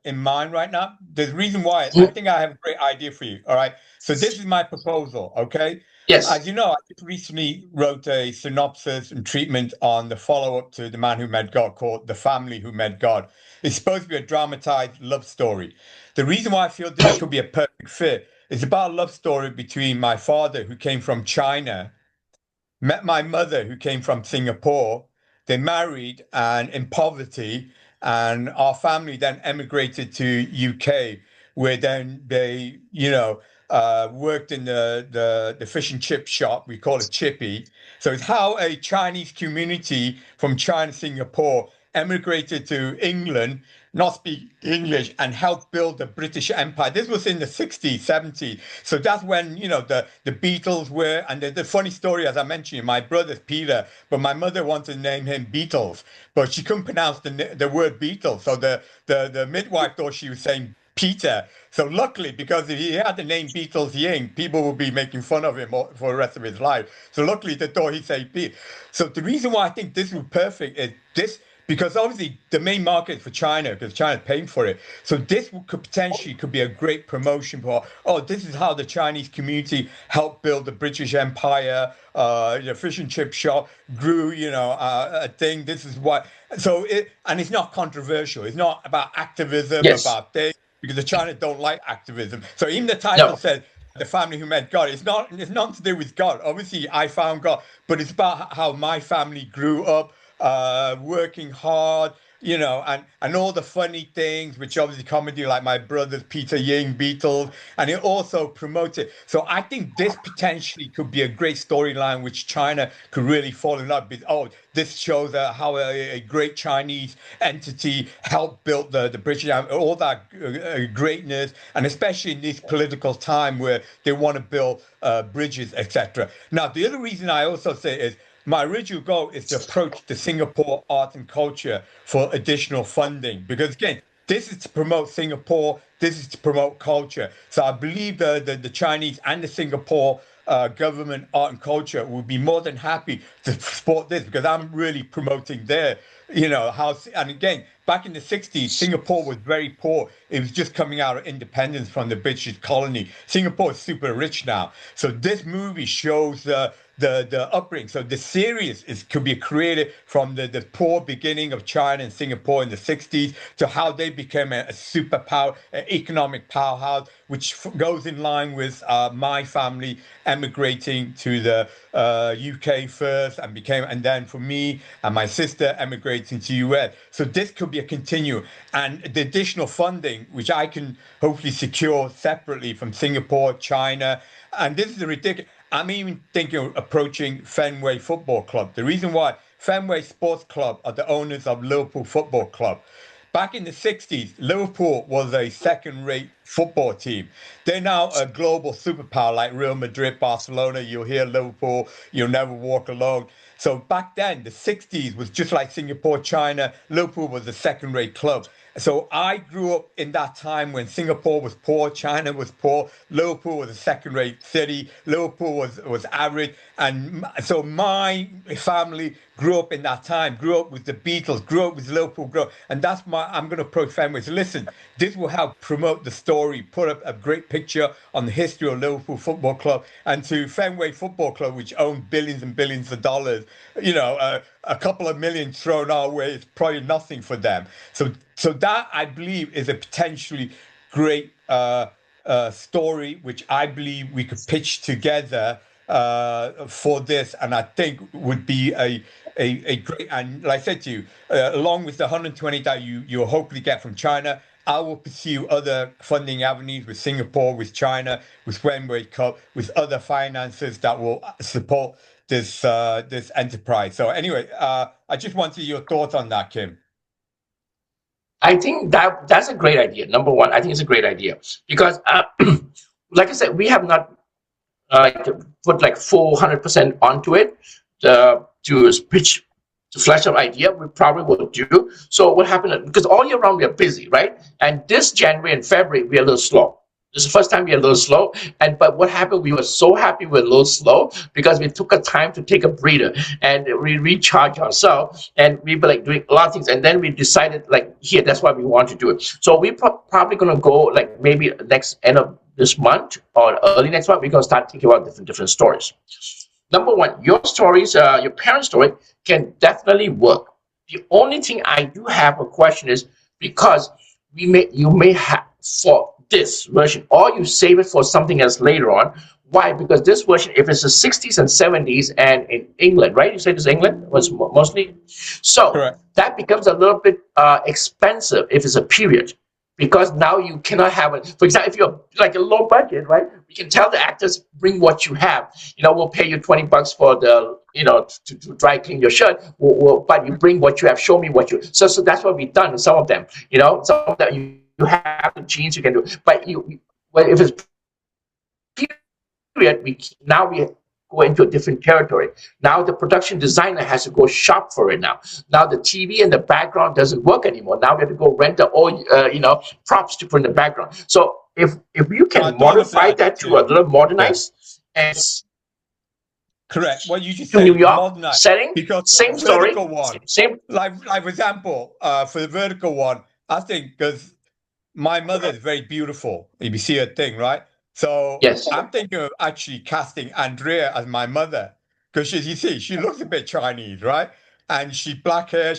Speaker 1: in mind right now? The reason why I
Speaker 2: Mm.
Speaker 1: think I have a great idea for you. All right. So this is my proposal. Okay.
Speaker 2: Yes.
Speaker 1: As you know, I just recently wrote a synopsis and treatment on the follow-up to The Man Who Met God called The Family Who Met God. It's supposed to be a dramatized love story. The reason why I feel this could be a perfect fit is about a love story between my father, who came from China, met my mother who came from Singapore. They married and in poverty, and our family then emigrated to UK, where then they, worked in the fish and chip shop. We call it Chippy. So it's how a Chinese community from China, Singapore emigrated to England, not speak English, and helped build the British Empire. This was in the 60s, 70s. So that's when, the Beatles were, and the funny story, as I mentioned, my brother's Peter, but my mother wanted to name him Beatles, but she couldn't pronounce the word Beatles. So the midwife thought she was saying Peter. So luckily, because if he had the name Beatles Ying, people would be making fun of him for the rest of his life. So luckily, they thought he'd say Pete. So the reason why I think this was perfect is this, because obviously the main market is for China, because China's paying for it. So this could potentially be a great promotion for, oh, this is how the Chinese community helped build the British Empire. The fish and chip shop grew, a thing. This is what. And it's not controversial. It's not about activism,
Speaker 2: Yes.
Speaker 1: about things, because the China don't like activism. So even the title
Speaker 2: No.
Speaker 1: says the family who met God. It's not to do with God. Obviously, I found God, but it's about how my family grew up, working hard, and all the funny things, which obviously comedy, like my brothers Peter Ying, Beatles, and it also promoted. So I think this potentially could be a great storyline, which China could really fall in love with. Oh, this shows how a great Chinese entity helped build the British, all that greatness, and especially in this political time where they want to build bridges, etc. Now, the other reason I also say is, my original goal is to approach the Singapore art and culture for additional funding, because again, this is to promote Singapore. This is to promote culture. So I believe the Chinese and the Singapore government art and culture would be more than happy to support this, because I'm really promoting their, house. And again, back in the 60s, Singapore was very poor. It was just coming out of independence from the British colony. Singapore is super rich now. So this movie shows the upbringing. So the series could be created from the poor beginning of China and Singapore in the 60s to how they became a superpower, an economic powerhouse, which goes in line with my family emigrating to the UK first, and then for me and my sister emigrating to US. So this could be a continue, and the additional funding, which I can hopefully secure separately from Singapore, China, and this is the ridiculous. I'm even thinking of approaching Fenway Football Club. The reason why, Fenway Sports Club are the owners of Liverpool Football Club. Back in the 60s, Liverpool was a second-rate football team. They're now a global superpower like Real Madrid, Barcelona. You'll hear Liverpool, you'll never walk alone. So back then, the 60s was just like Singapore, China. Liverpool was a second-rate club. So I grew up in that time when Singapore was poor, China was poor, Liverpool was a second-rate city, Liverpool was average, and so my family grew up in that time, grew up with the Beatles, grew up with Liverpool, and that's my. I'm going to approach Fenway. So listen, this will help promote the story, put up a great picture on the history of Liverpool Football Club, and to Fenway Football Club, which owned billions and billions of dollars. A couple of million thrown our way is probably nothing for them. So that, I believe, is a potentially great story, which I believe we could pitch together for this, and I think would be a great. And like I said to you, along with the 120 that you'll hopefully get from China, I will pursue other funding avenues with Singapore, with China, with Fenway Cup, with other finances that will support this enterprise. So anyway, I just wanted your thoughts on that, Kim.
Speaker 2: I think that's a great idea. Number one, I think it's a great idea because, like I said, we have not put like 400% onto it to pitch to flesh out idea. We probably will do. So what happened? Because all year round we are busy, right? And this January and February we are a little slow. This is the first time we are a little slow. But what happened? We were so happy we were a little slow because we took a time to take a breather and we recharge ourselves, and we were like doing a lot of things. And then we decided like here, that's why we want to do it. So we probably gonna go like maybe next end of this month or early next month. We're gonna start thinking about different stories. Number one, your stories, your parents' story can definitely work. The only thing I do have a question is because you may have for this version, or you save it for something else later on. Why? Because this version, if it's the 60s and 70s and in England, right? You said it's England was mostly. So
Speaker 1: Correct.
Speaker 2: that becomes a little bit expensive if it's a period. Because now you cannot have it. For example, if you're like a low budget, right? We can tell the actors, bring what you have. We'll pay you $20 for the, to dry clean your shirt. But you bring what you have. Show me what you. So that's what we've done. Some of them, some of them you have the jeans you can do. But well, if it's period, we go into a different territory. Now the production designer has to go shop for it now. Now the TV and the background doesn't work anymore. Now we have to go rent the old, props to put in the background. So if you can modify that to a little modernized and
Speaker 1: correct. What you just
Speaker 2: to
Speaker 1: said,
Speaker 2: New York
Speaker 1: modernized,
Speaker 2: setting,
Speaker 1: because
Speaker 2: same
Speaker 1: the
Speaker 2: story,
Speaker 1: vertical one,
Speaker 2: same.
Speaker 1: like for example, for the vertical one, I think because my mother is very beautiful. If you see her thing, right? So
Speaker 2: Yes.
Speaker 1: I'm thinking of actually casting Andrea as my mother because you see, she looks a bit Chinese, right? And she's black hair,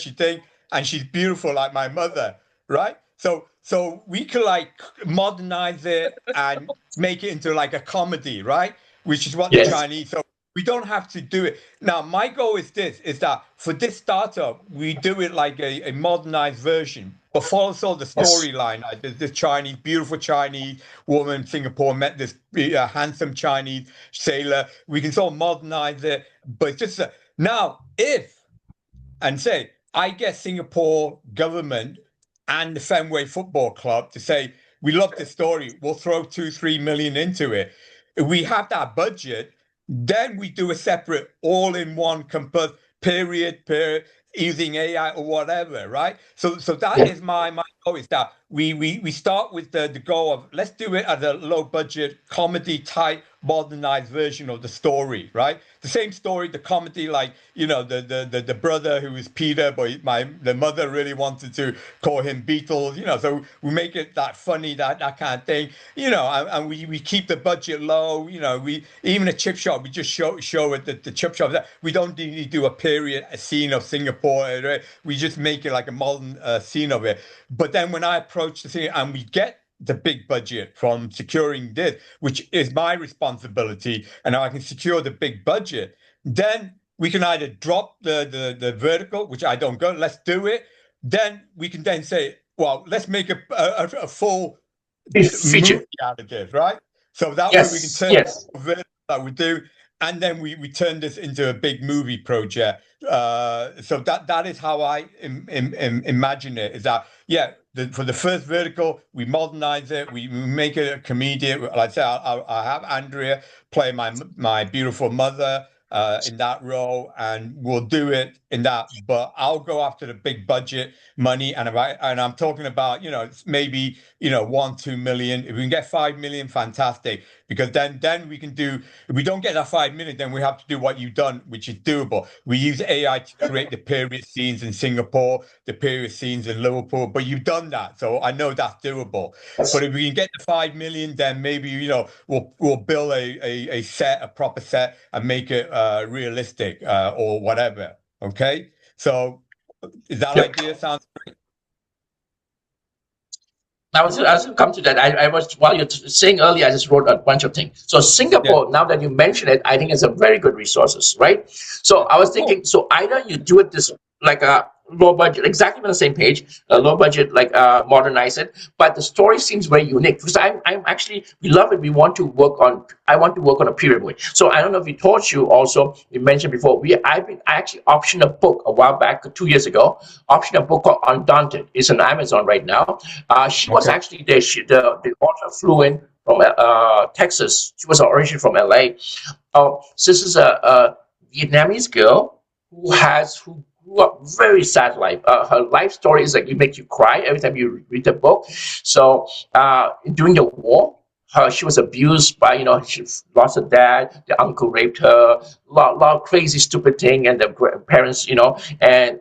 Speaker 1: and she's beautiful like my mother, right? So we could like modernize it and make it into like a comedy, right? Which is what the
Speaker 2: Yes.
Speaker 1: Chinese. So we don't have to do it. Now, my goal is that for this startup, we do it like a modernized version, but follows all the storyline. Like this Chinese, beautiful Chinese woman in Singapore met this handsome Chinese sailor. We can sort of modernize it, but just now, say, I get Singapore government and the Fenway Football Club to say, we love this story, we'll throw 2-3 million into it. If we have that budget, then we do a separate all-in-one period using AI or whatever, right? So that is my goal, is that we start with the goal of let's do it as a low budget comedy type modernized version of the story, right? The same story, the comedy, like the brother who is Peter, but the mother really wanted to call him Beatles, so we make it that funny, that kind of thing, and we keep the budget low, we even a chip shop, we just show it the chip shop that we don't really do a scene of Singapore, right? We just make it like a modern scene of it. But then when I approach the thing and we get the big budget from securing this, which is my responsibility, and I can secure the big budget, then we can either drop the vertical, which I don't go, let's do it. Then we can then say, well, let's make a full
Speaker 2: feature
Speaker 1: movie out of this, right? So that way we can turn vertical that we do, and then we turn this into a big movie project. So that is how I imagine it. Is that for the first vertical, we modernize it, we make it a comedian. Like I say, I have Andrea play my beautiful mother in that role, and we'll do it in that. But I'll go after the big budget money, and I'm talking about maybe 1-2 million. If we can get 5 million, fantastic. Because then we can do. If we don't get that 5 million, then we have to do what you've done, which is doable. We use AI to create the period scenes in Singapore, the period scenes in Liverpool. But you've done that, so I know that's doable. But if we can get the 5 million, then maybe we'll build a proper set and make it realistic or whatever. Okay, so is that idea sounds great?
Speaker 2: I was going to come to that. I was, while you're saying earlier, I just wrote a bunch of things. So Singapore, now that you mention it, I think it's a very good resources, right? So I was thinking, so either you do it this like a low budget, exactly on the same page, a low budget, like modernize it. But the story seems very unique because I'm actually, we love it. We want to work on, I want to work on a period movie. So I don't know if we told you also, we mentioned before, I actually optioned a book a while back, 2 years ago, optioned a book called Undaunted. It's on Amazon right now. She was actually there. The author flew in from Texas. She was originally from LA. So this is a Vietnamese girl who grew up very sad life. Her life story is like, it makes you cry every time you read the book. So during the war, she was abused by, she lost her dad, the uncle raped her, lot of crazy stupid thing, and the parents, and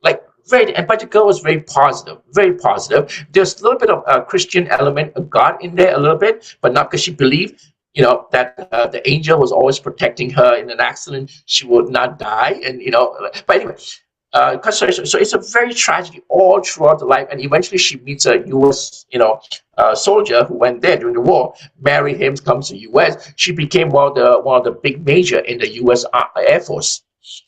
Speaker 2: like but the girl was very positive, very positive. There's a little bit of a Christian element of God in there, a little bit, but not because she believed, that the angel was always protecting her in an accident, she would not die, and but anyway. So it's a very tragedy all throughout the life, and eventually she meets a U.S. Soldier who went there during the war, married him, comes to U.S. She became one of the big major in the U.S. Air Force.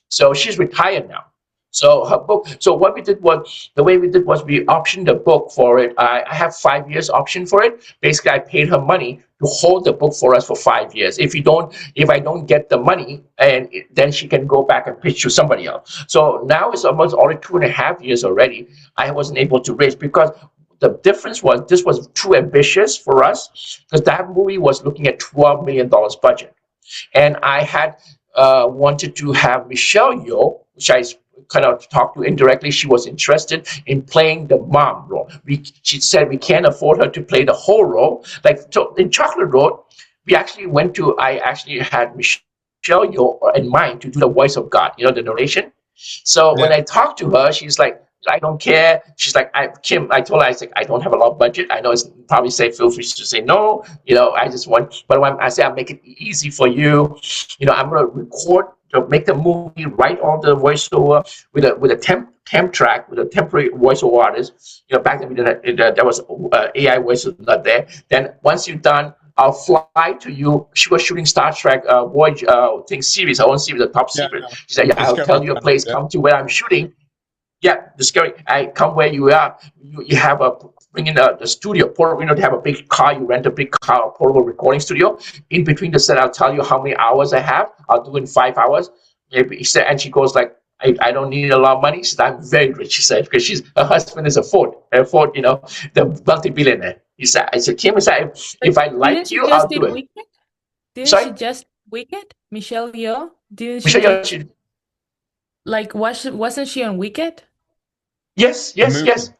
Speaker 2: So she's retired now. So her book. So what we did was, the way we did was, we optioned the book for it. I have 5 years option for it. Basically, I paid her money to hold the book for us for 5 years. If I don't get the money, and then she can go back and pitch to somebody else. So now it's almost already 2.5 years already. I wasn't able to raise because the difference was, this was too ambitious for us, because that movie was looking at $12 million budget, and I had wanted to have Michelle Yeoh, which I kind of talked to indirectly. She was interested in playing the mom role. She said we can't afford her to play the whole role. Like, so in Chocolate Road, I actually had Michelle Yeoh in mind to do the voice of God, the narration. So when I talked to her, she's like, I don't care. She's like, Kim, I told her, I said, I don't have a lot of budget. I know it's probably feel free to say no. I just want, but when I say I'll make it easy for you, I'm going to record, to make the movie, write all the voiceover with a temp track, with a temporary voiceover artist. Back then there was AI voice not there. Then once you're done, I'll fly to you. She was shooting Star Trek Voyage series, her own series, the top secret. She said, I'll tell you a place, come to where I'm shooting. Yeah, Discovery. I come where you are. You have bring in the studio. They have a big car. You rent a big car, portable recording studio. In between the set, I'll tell you how many hours I have. I'll do in 5 hours. Maybe. And she goes like, I don't need a lot of money. She said, I'm very rich. She said, because her husband is a Ford, the multi-billionaire. I said, Kim, if I like you, I'll do it.
Speaker 3: Wicked? Didn't she just Wicked? Michelle Yeoh? Didn't she?
Speaker 2: Michelle Yeoh,
Speaker 3: like, wasn't she on Wicked?
Speaker 2: Yes.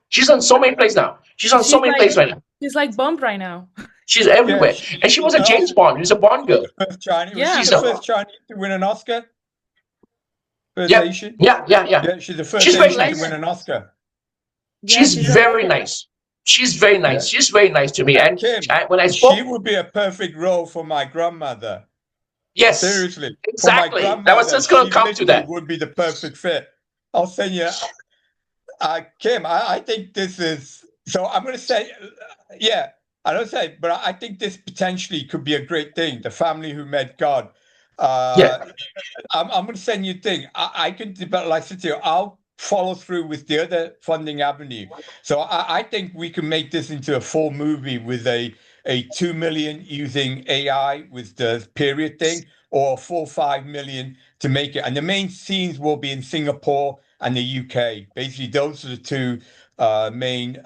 Speaker 2: She's on so many plays now. She's on so many plays right now.
Speaker 3: She's like bumped right now.
Speaker 2: She's everywhere. Yeah, and she was a James Bond. She's a Bond girl.
Speaker 1: She's the first Chinese to win an Oscar. First Asian.
Speaker 2: Yeah.
Speaker 1: She's the first Asian to win an Oscar.
Speaker 2: She's very nice. She's very nice. Yeah. She's very nice to me. And
Speaker 1: Kim,
Speaker 2: when I spoke,
Speaker 1: she would be a perfect role for my grandmother.
Speaker 2: Yes,
Speaker 1: seriously.
Speaker 2: Exactly. That was just going to come to that.
Speaker 1: Would be the perfect fit. I'll send you. Kim, I think this is. So I'm going to say, I don't say, but I think this potentially could be a great thing. The Family Who Met God. I'm going to send you a thing. I can, but like I said to you, I'll follow through with the other funding avenue. So I think we can make this into a full movie with a 2 million using AI with the period thing, or 4 or 5 million to make it. And the main scenes will be in Singapore and the UK. Basically, those are the two main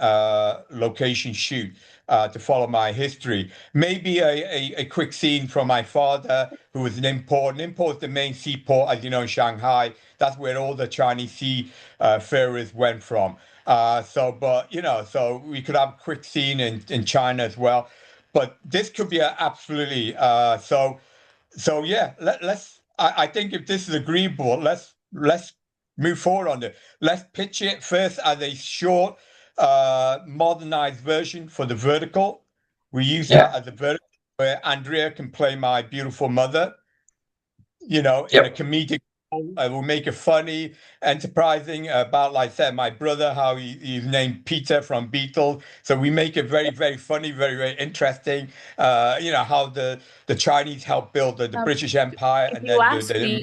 Speaker 1: location shoot to follow my history. Maybe a quick scene from my father, who was an import. An import is the main seaport, as you know, in Shanghai. That's where all the Chinese seafarers went from. So we could have a quick scene in China as well. But this could be absolutely let's. I think if this is agreeable, let's move forward on it. Let's pitch it first as a short, modernized version for the vertical. We use that as a vertical where Andrea can play my beautiful mother. In a comedic We'll make it funny, enterprising about, like I said, my brother, how he's named Peter from Beatles. So we make it very, very funny, very, very interesting. How the Chinese helped build the British Empire,
Speaker 3: If
Speaker 1: and
Speaker 3: you
Speaker 1: then
Speaker 3: ask me,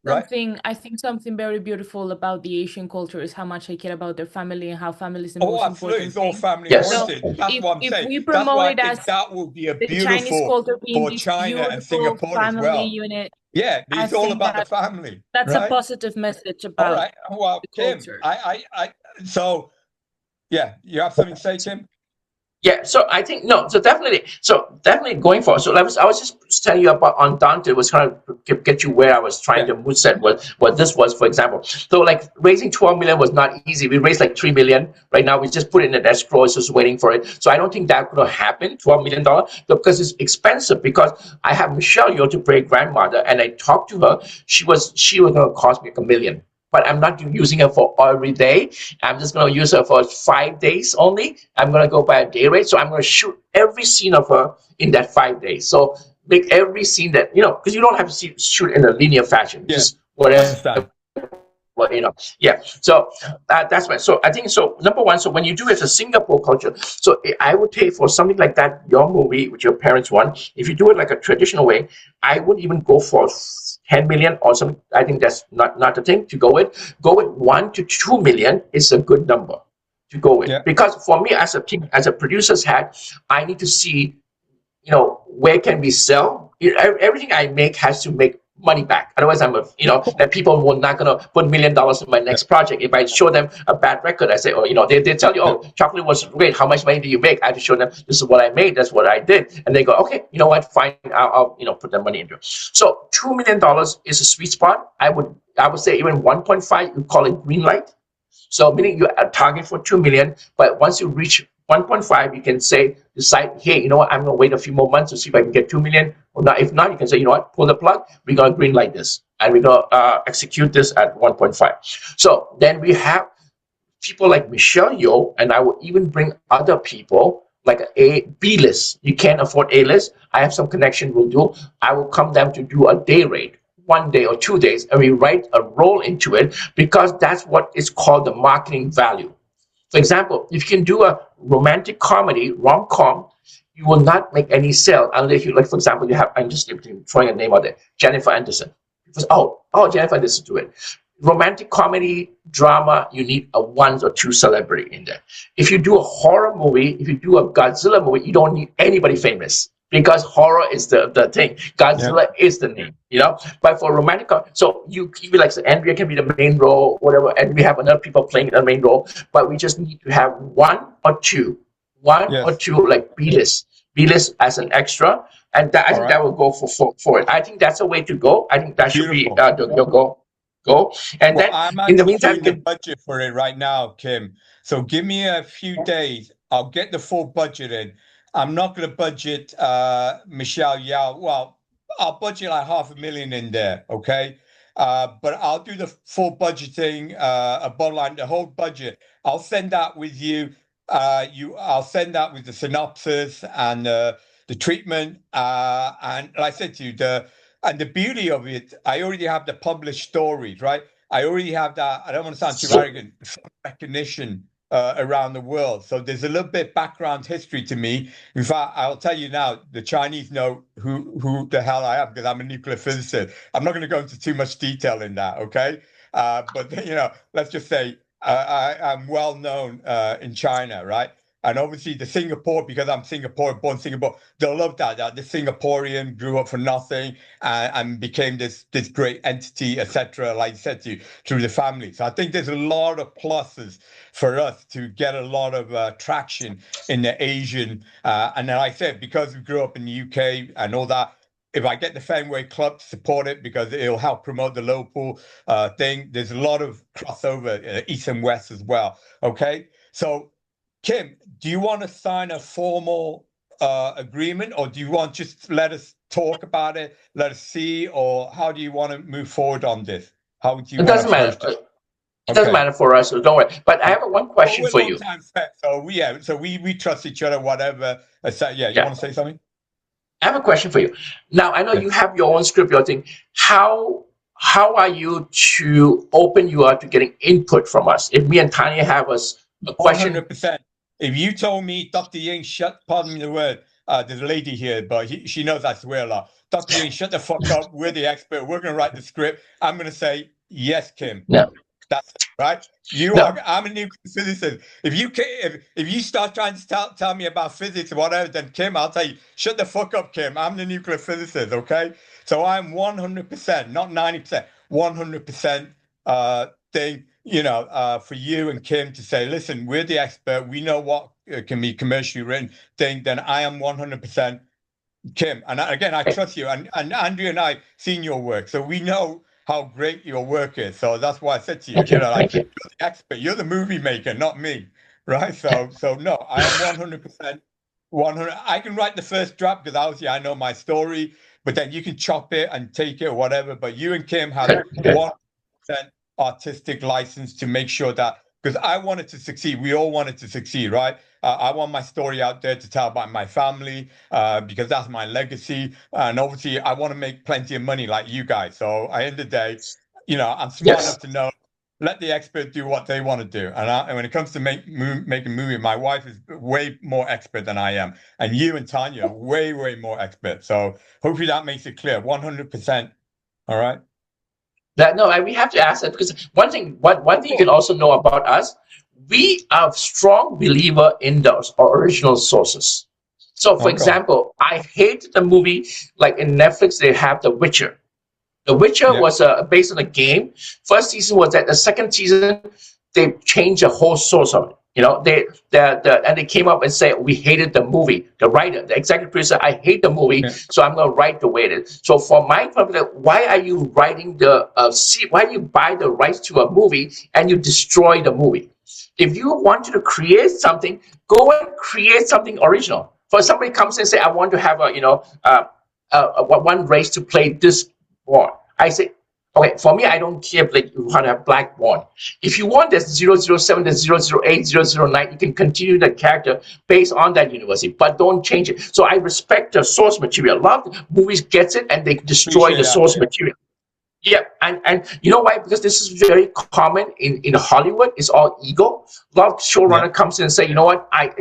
Speaker 1: right?
Speaker 3: I think something very beautiful about the Asian culture is how much I care about their family and how family is the
Speaker 1: Oh,
Speaker 3: most
Speaker 1: absolutely.
Speaker 3: important
Speaker 1: It's all
Speaker 3: thing.
Speaker 1: family
Speaker 2: Yes.
Speaker 3: So
Speaker 1: oriented. That's what I'm
Speaker 3: if
Speaker 1: saying.
Speaker 3: we
Speaker 1: That's
Speaker 3: promote
Speaker 1: why I
Speaker 3: it as
Speaker 1: think that will be a
Speaker 3: the Chinese
Speaker 1: beautiful
Speaker 3: culture being
Speaker 1: for
Speaker 3: this
Speaker 1: China and
Speaker 3: beautiful
Speaker 1: Singapore as
Speaker 3: family
Speaker 1: well.
Speaker 3: unit,
Speaker 1: Yeah,
Speaker 3: I
Speaker 1: it's all
Speaker 3: think
Speaker 1: about the family,
Speaker 3: that's a
Speaker 1: right?
Speaker 3: positive message
Speaker 1: All
Speaker 3: about
Speaker 1: right. Well,
Speaker 3: the
Speaker 1: Kim,
Speaker 3: culture.
Speaker 1: so yeah, you have something to say, Kim?
Speaker 2: Yeah, so I think no, so definitely going forward. So I was just telling you about Andante was trying to get you where I was trying
Speaker 1: Yeah.
Speaker 2: to move set what this was, for example. So like raising 12 million was not easy. We raised like 3 million. Right now we just put it in an escrow, it's just waiting for it. So I don't think that could happen, $12 million, because it's expensive, because I have Michelle Yeoh to play grandmother, and I talked to her. She was gonna cost me like $1 million. But I'm not using her for every day. I'm just going to use her for 5 days only. I'm going to go by a day rate. So I'm going to shoot every scene of her in that 5 days. So make every scene that, because you don't have to shoot in a linear fashion.
Speaker 1: Yeah.
Speaker 2: Just whatever.
Speaker 1: Understand.
Speaker 2: Yeah. So that's right. So I think so. Number one, so when you do it as a Singapore culture, so I would take for something like that, your movie, which your parents want. If you do it like a traditional way, I wouldn't even go for 10 million or something. I think that's not the thing to go with. Go with 1 to 2 million is a good number to go with.
Speaker 1: Yeah.
Speaker 2: Because for me, as a team, as a producer's hat, I need to see, where can we sell? Everything I make has to make money back. Otherwise, that people will not gonna put $1 million in my next project. If I show them a bad record, I say, they tell you, oh, chocolate was great. How much money do you make? I have to show them this is what I made. That's what I did, and they go, okay, you know what? Fine, I'll put that money into it. So $2 million is a sweet spot. I would say even 1.5, you call it green light. So meaning you target for 2 million, but once you reach 1.5, you can decide, hey, you know what, I'm going to wait a few more months to see if I can get 2 million or not. If not, you can say, you know what, pull the plug, we're going to green light this, and we're going to execute this at 1.5. So then we have people like Michelle Yeoh, and I will even bring other people like a B-list. You can't afford A-list. I have some connection we'll do. I will come down to do a day rate, 1 day or 2 days, and we write a role into it, because that's what is called the marketing value. For example, if you can do a romantic comedy, rom-com, you will not make any sale unless you, like, for example, I'm just throwing a name out there, Jennifer Anderson. Jennifer Anderson do it. Romantic comedy, drama, you need a 1 or 2 celebrity in there. If you do a horror movie, if you do a Godzilla movie, you don't need anybody famous, because horror is the thing. Godzilla is the name, But for romantic, so you be like, so Andrea can be the main role, whatever, and we have other people playing the main role, but we just need to have 1 or 2, like B-list as an extra, and I think that will go for it. I think that's a way to go. I think that should be your goal. And then
Speaker 1: I'm
Speaker 2: in the meantime,
Speaker 1: doing the budget for it right now, Kim. So give me a few days. I'll get the full budget in. I'm not going to budget Michelle Yeoh. Well, I'll budget like $500,000 in there, okay? But I'll do the full budgeting, above line, the whole budget. I'll send that with you. I'll send that with the synopsis and the treatment. And like I said to you, the beauty of it, I already have the published stories, right? I already have that. I don't want to sound too arrogant. Recognition around the world. So there's a little bit background history to me. In fact, I'll tell you now, the Chinese know who the hell I am, because I'm a nuclear physicist. I'm not going to go into too much detail in that, okay? But let's just say I'm well known in China, right? And obviously the Singapore, because I'm Singaporean, born Singapore, they'll love that the Singaporean grew up for nothing and became this great entity, etc. Like I said to you, through the family. So I think there's a lot of pluses for us to get a lot of traction in the Asian. And then, like I said, because we grew up in the UK and all that, if I get the Fenway Club to support it, because it'll help promote the local thing, there's a lot of crossover, East and West as well. Okay, so Kim, do you want to sign a formal agreement, or do you want just let us talk about it, let us see, or how do you want to move forward on this? How do you?
Speaker 2: It doesn't matter. It doesn't matter for us, so don't worry. But I have one question for you.
Speaker 1: So we trust each other, whatever. You want to say something?
Speaker 2: I have a question for you. Now, I know you have your own script, your thing. How how are you to open you up to getting input from us? If me and Tanya have a question,
Speaker 1: 100%. If you told me, Dr. Ying, pardon me the word, there's a lady here, but she knows I swear a lot. Dr. Ying, shut the fuck up. We're the expert. We're going to write the script. I'm going to say, yes, Kim.
Speaker 2: no,
Speaker 1: That's it, right.
Speaker 2: no,
Speaker 1: I'm a nuclear physicist. If you start trying to tell me about physics or whatever, then Kim, I'll tell you, shut the fuck up, Kim. I'm the nuclear physicist, okay? So I'm 100%, not 90%, 100% thing, for you and Kim to say, listen, we're the expert. We know what can be commercially written thing. Then I am 100% Kim. And again, I trust you. And Andrea and I seen your work, so we know how great your work is. So that's why I said to you,
Speaker 2: thank you,
Speaker 1: like,
Speaker 2: thank you.
Speaker 1: you're the expert. You're the movie maker, not me, right? So no, I am 100%. 100. I can write the first draft because obviously I know my story, but then you can chop it and take it or whatever. But you and Kim have
Speaker 2: Okay.
Speaker 1: 1% artistic license to make sure that, because I wanted to succeed. We all wanted to succeed, right? I want my story out there to tell about my family, because that's my legacy. And obviously, I want to make plenty of money like you guys. So at the end of the day, I'm smart
Speaker 2: Yes.
Speaker 1: enough to know, let the expert do what they want to do. And when it comes to making a movie, my wife is way more expert than I am. And you and Tanya are way, way more expert. So hopefully that makes it clear. 100%. All right.
Speaker 2: We have to ask that because one thing you can also know about us, we are a strong believer in the original sources. So, for
Speaker 1: Okay.
Speaker 2: example, I hate the movie like in Netflix they have The Witcher. The Witcher
Speaker 1: Yeah.
Speaker 2: was based on a game. First season was that. The second season they changed the whole source of it. And they came up and said we hated the movie. The writer, the executive producer, I hate the movie,
Speaker 1: Yeah.
Speaker 2: so I'm going to write the way it is. So for my problem, why are you writing why do you buy the rights to a movie and you destroy the movie? If you wanted to create something, go and create something original. For somebody comes and say, I want to have one race to play this one. I say, okay, for me, I don't care if you want to have black one. If you want this 007, this 008, 009, you can continue the character based on that university, but don't change it. So I respect the source material. A lot of movies gets it and they destroy
Speaker 1: Appreciate
Speaker 2: the
Speaker 1: that.
Speaker 2: source material. Yeah, and you know why? Because this is very common in Hollywood. It's all ego. A lot of showrunner comes in and say, you know what, I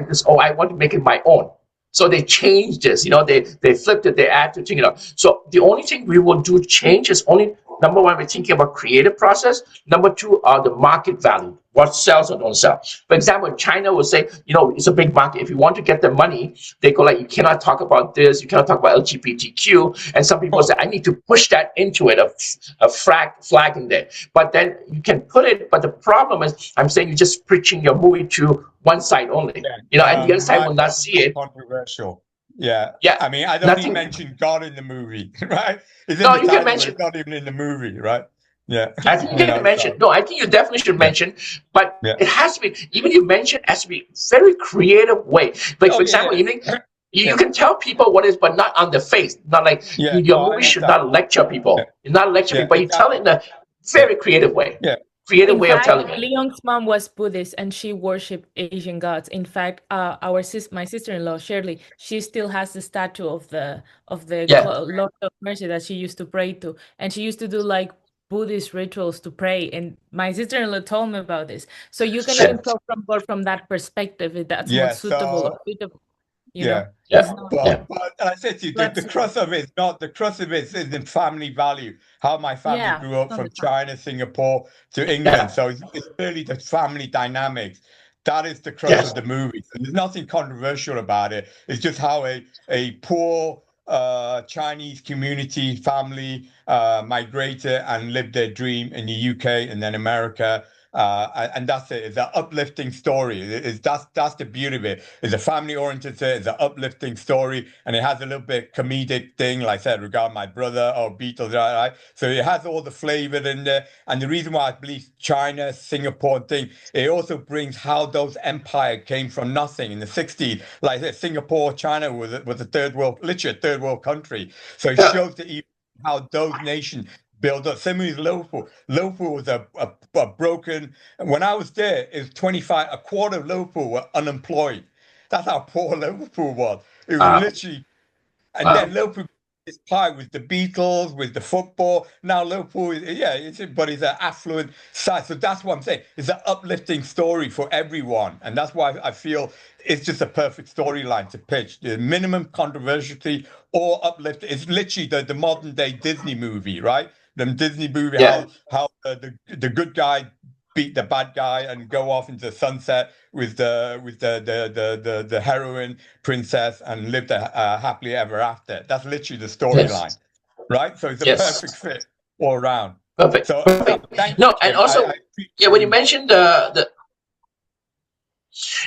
Speaker 2: want to make it my own. So they change this, they flipped it, they add to it. So the only thing we will do change is only number one, we're thinking about creative process. Number two are the market value, what sells or don't sell. For example, China will say, it's a big market. If you want to get the money, they go like, you cannot talk about this, you cannot talk about LGBTQ. And some people say, I need to push that into it, a flag in there. But then you can put it, but the problem is, I'm saying you're just preaching your movie to one side only. And the other side will not see it.
Speaker 1: Controversial. Yeah.
Speaker 2: Yeah.
Speaker 1: I mean, I don't even mention God in the movie, right? It's in
Speaker 2: No,
Speaker 1: the
Speaker 2: you
Speaker 1: title,
Speaker 2: can mention.
Speaker 1: but it's not even in the movie, right? Yeah.
Speaker 2: I think you can mention. No, I think you definitely should mention, but it has to be, even you mention, it has to be very creative way. Like, for example, you can tell people what it is, but not on the face. Not like your movie should not lecture people. You're not lecturing, but you tell it in a very creative way.
Speaker 1: Yeah.
Speaker 2: Creative way of telling it.
Speaker 3: Leong's mom was Buddhist and she worshipped Asian gods. In fact, my sister-in-law Shirley, she still has the statue of the Lord of Mercy that she used to pray to, and she used to do like Buddhist rituals to pray. And my sister-in-law told me about this. So you can even talk from that perspective if that's more suitable or suitable.
Speaker 1: But I said to you, the crux of it is in the family value. How my family grew up from China, Singapore to England. So it's really the family dynamics. That is the crux of the movie. And there's nothing controversial about it. It's just how a poor Chinese community family migrated and lived their dream in the UK and then America. And that's it. It's an uplifting story. That's the beauty of it. It's a family-oriented. It's an uplifting story, and it has a little bit comedic thing, like I said, regarding my brother or Beatles, right? So it has all the flavor in there. And the reason why I believe China, Singapore thing, it also brings how those empires came from nothing in the 60s. Like I said, Singapore, China was a third world country. So it shows how those nations build up. Same with Liverpool. Liverpool was a broken. When I was there, it was 25. A quarter of Liverpool were unemployed. That's how poor Liverpool was. It was literally, and then Liverpool this pie with the Beatles, with the football. Now Liverpool, yeah, but it's an affluent side. So that's what I'm saying. It's an uplifting story for everyone, and that's why I feel it's just a perfect storyline to pitch. The minimum controversiality or uplift. It's literally the modern day Disney movie, right? The Disney movie,
Speaker 2: Yeah.
Speaker 1: how the good guy beat the bad guy and go off into the sunset with the heroine princess and lived happily ever after. That's literally the
Speaker 2: Yes.
Speaker 1: storyline, right? So it's a
Speaker 2: Yes.
Speaker 1: perfect fit all around.
Speaker 2: Perfect.
Speaker 1: So no,
Speaker 2: Perfect.
Speaker 1: thank
Speaker 2: No,
Speaker 1: you,
Speaker 2: and
Speaker 1: Jim. I
Speaker 2: also, yeah,
Speaker 1: appreciate
Speaker 2: when you
Speaker 1: you.
Speaker 2: mentioned the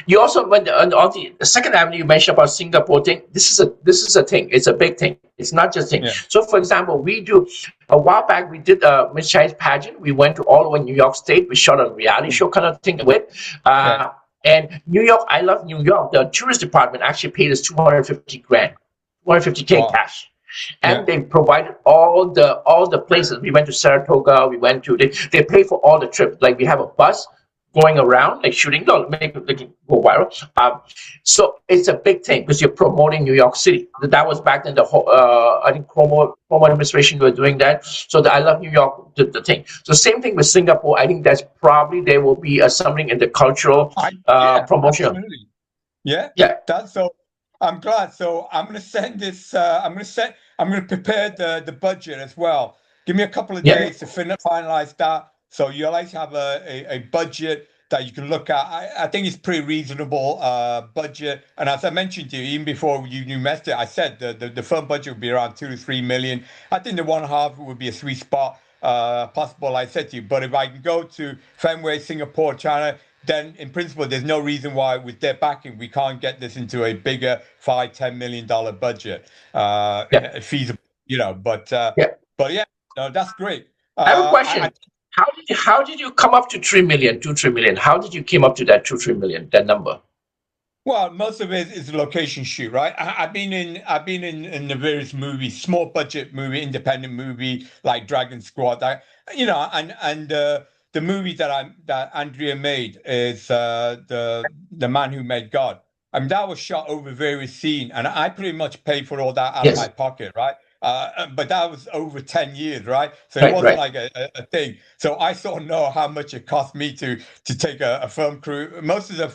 Speaker 2: you also went on the Second Avenue. You mentioned about Singapore thing. This is a thing. It's a big thing. It's not just a thing.
Speaker 1: Yeah,
Speaker 2: So, for example, we do a while back. We did a Miss Chinese pageant. We went to all over New York State. We shot a reality show kind of thing with.
Speaker 1: yeah.
Speaker 2: And New York, I love New York. The tourist department actually paid us 250 grand, 250K
Speaker 1: Wow.
Speaker 2: cash,
Speaker 1: Yeah.
Speaker 2: and they provided all the places. We went to Saratoga. We went to they pay for all the trips. Like we have a bus going around, like shooting, no, make it go viral. So it's a big thing because you're promoting New York City. That was back then the whole, I think Cuomo administration were doing that. So I love New York, the thing. So same thing with Singapore. I think that's probably there will be something in the cultural
Speaker 1: Yeah,
Speaker 2: promotion.
Speaker 1: absolutely. Yeah,
Speaker 2: Yeah,
Speaker 1: that's so. I'm glad. So I'm going to send this. I'm going to prepare the budget as well. Give me a couple of
Speaker 2: yeah,
Speaker 1: days to finalize that. So you'll like to have a budget that you can look at. I think it's pretty reasonable budget. And as I mentioned to you, even before you messed it, I said the firm budget would be around 2 to 3 million. I think the 1.5 would be a sweet spot possible. I said to you, but if I can go to Fenway, Singapore, China, then in principle, there's no reason why with their backing we can't get this into a bigger $5-10 million budget.
Speaker 2: yeah,
Speaker 1: Feasible,
Speaker 2: yeah.
Speaker 1: but yeah, no, that's great.
Speaker 2: I have a
Speaker 1: I
Speaker 2: question. How did you come up to 3 million, 2-3 million? How did you came up to that 2-3 million, that number?
Speaker 1: Well, most of it is location shoot, right? I've been in the various movies, small budget movie, independent movie like Dragon Squad. The movie that Andrea made is the Man Who Made God. I mean, that was shot over various scenes, and I pretty much paid for all that out of my
Speaker 2: Yes.
Speaker 1: pocket, right? But that was over 10 years, right? So it
Speaker 2: Right,
Speaker 1: wasn't
Speaker 2: right.
Speaker 1: like a thing. So I sort of know how much it cost me to take a film crew. Most of the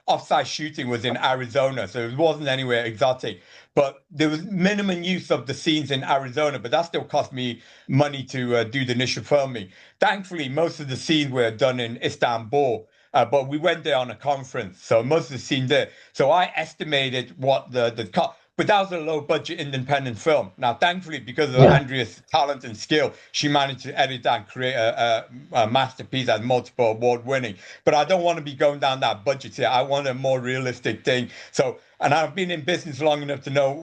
Speaker 1: offsite shooting was in Arizona, so it wasn't anywhere exotic. But there was minimum use of the scenes in Arizona, but that still cost me money to do the initial filming. Thankfully, most of the scenes were done in Istanbul. But we went there on a conference, so most of the scenes there. So I estimated what the cost, but that was a low budget independent film. Now, thankfully, because of
Speaker 2: Yeah,
Speaker 1: Andrea's talent and skill, she managed to edit that and create a masterpiece that's multiple award winning. But I don't want to be going down that budget here. I want a more realistic thing. So, and I've been in business long enough to know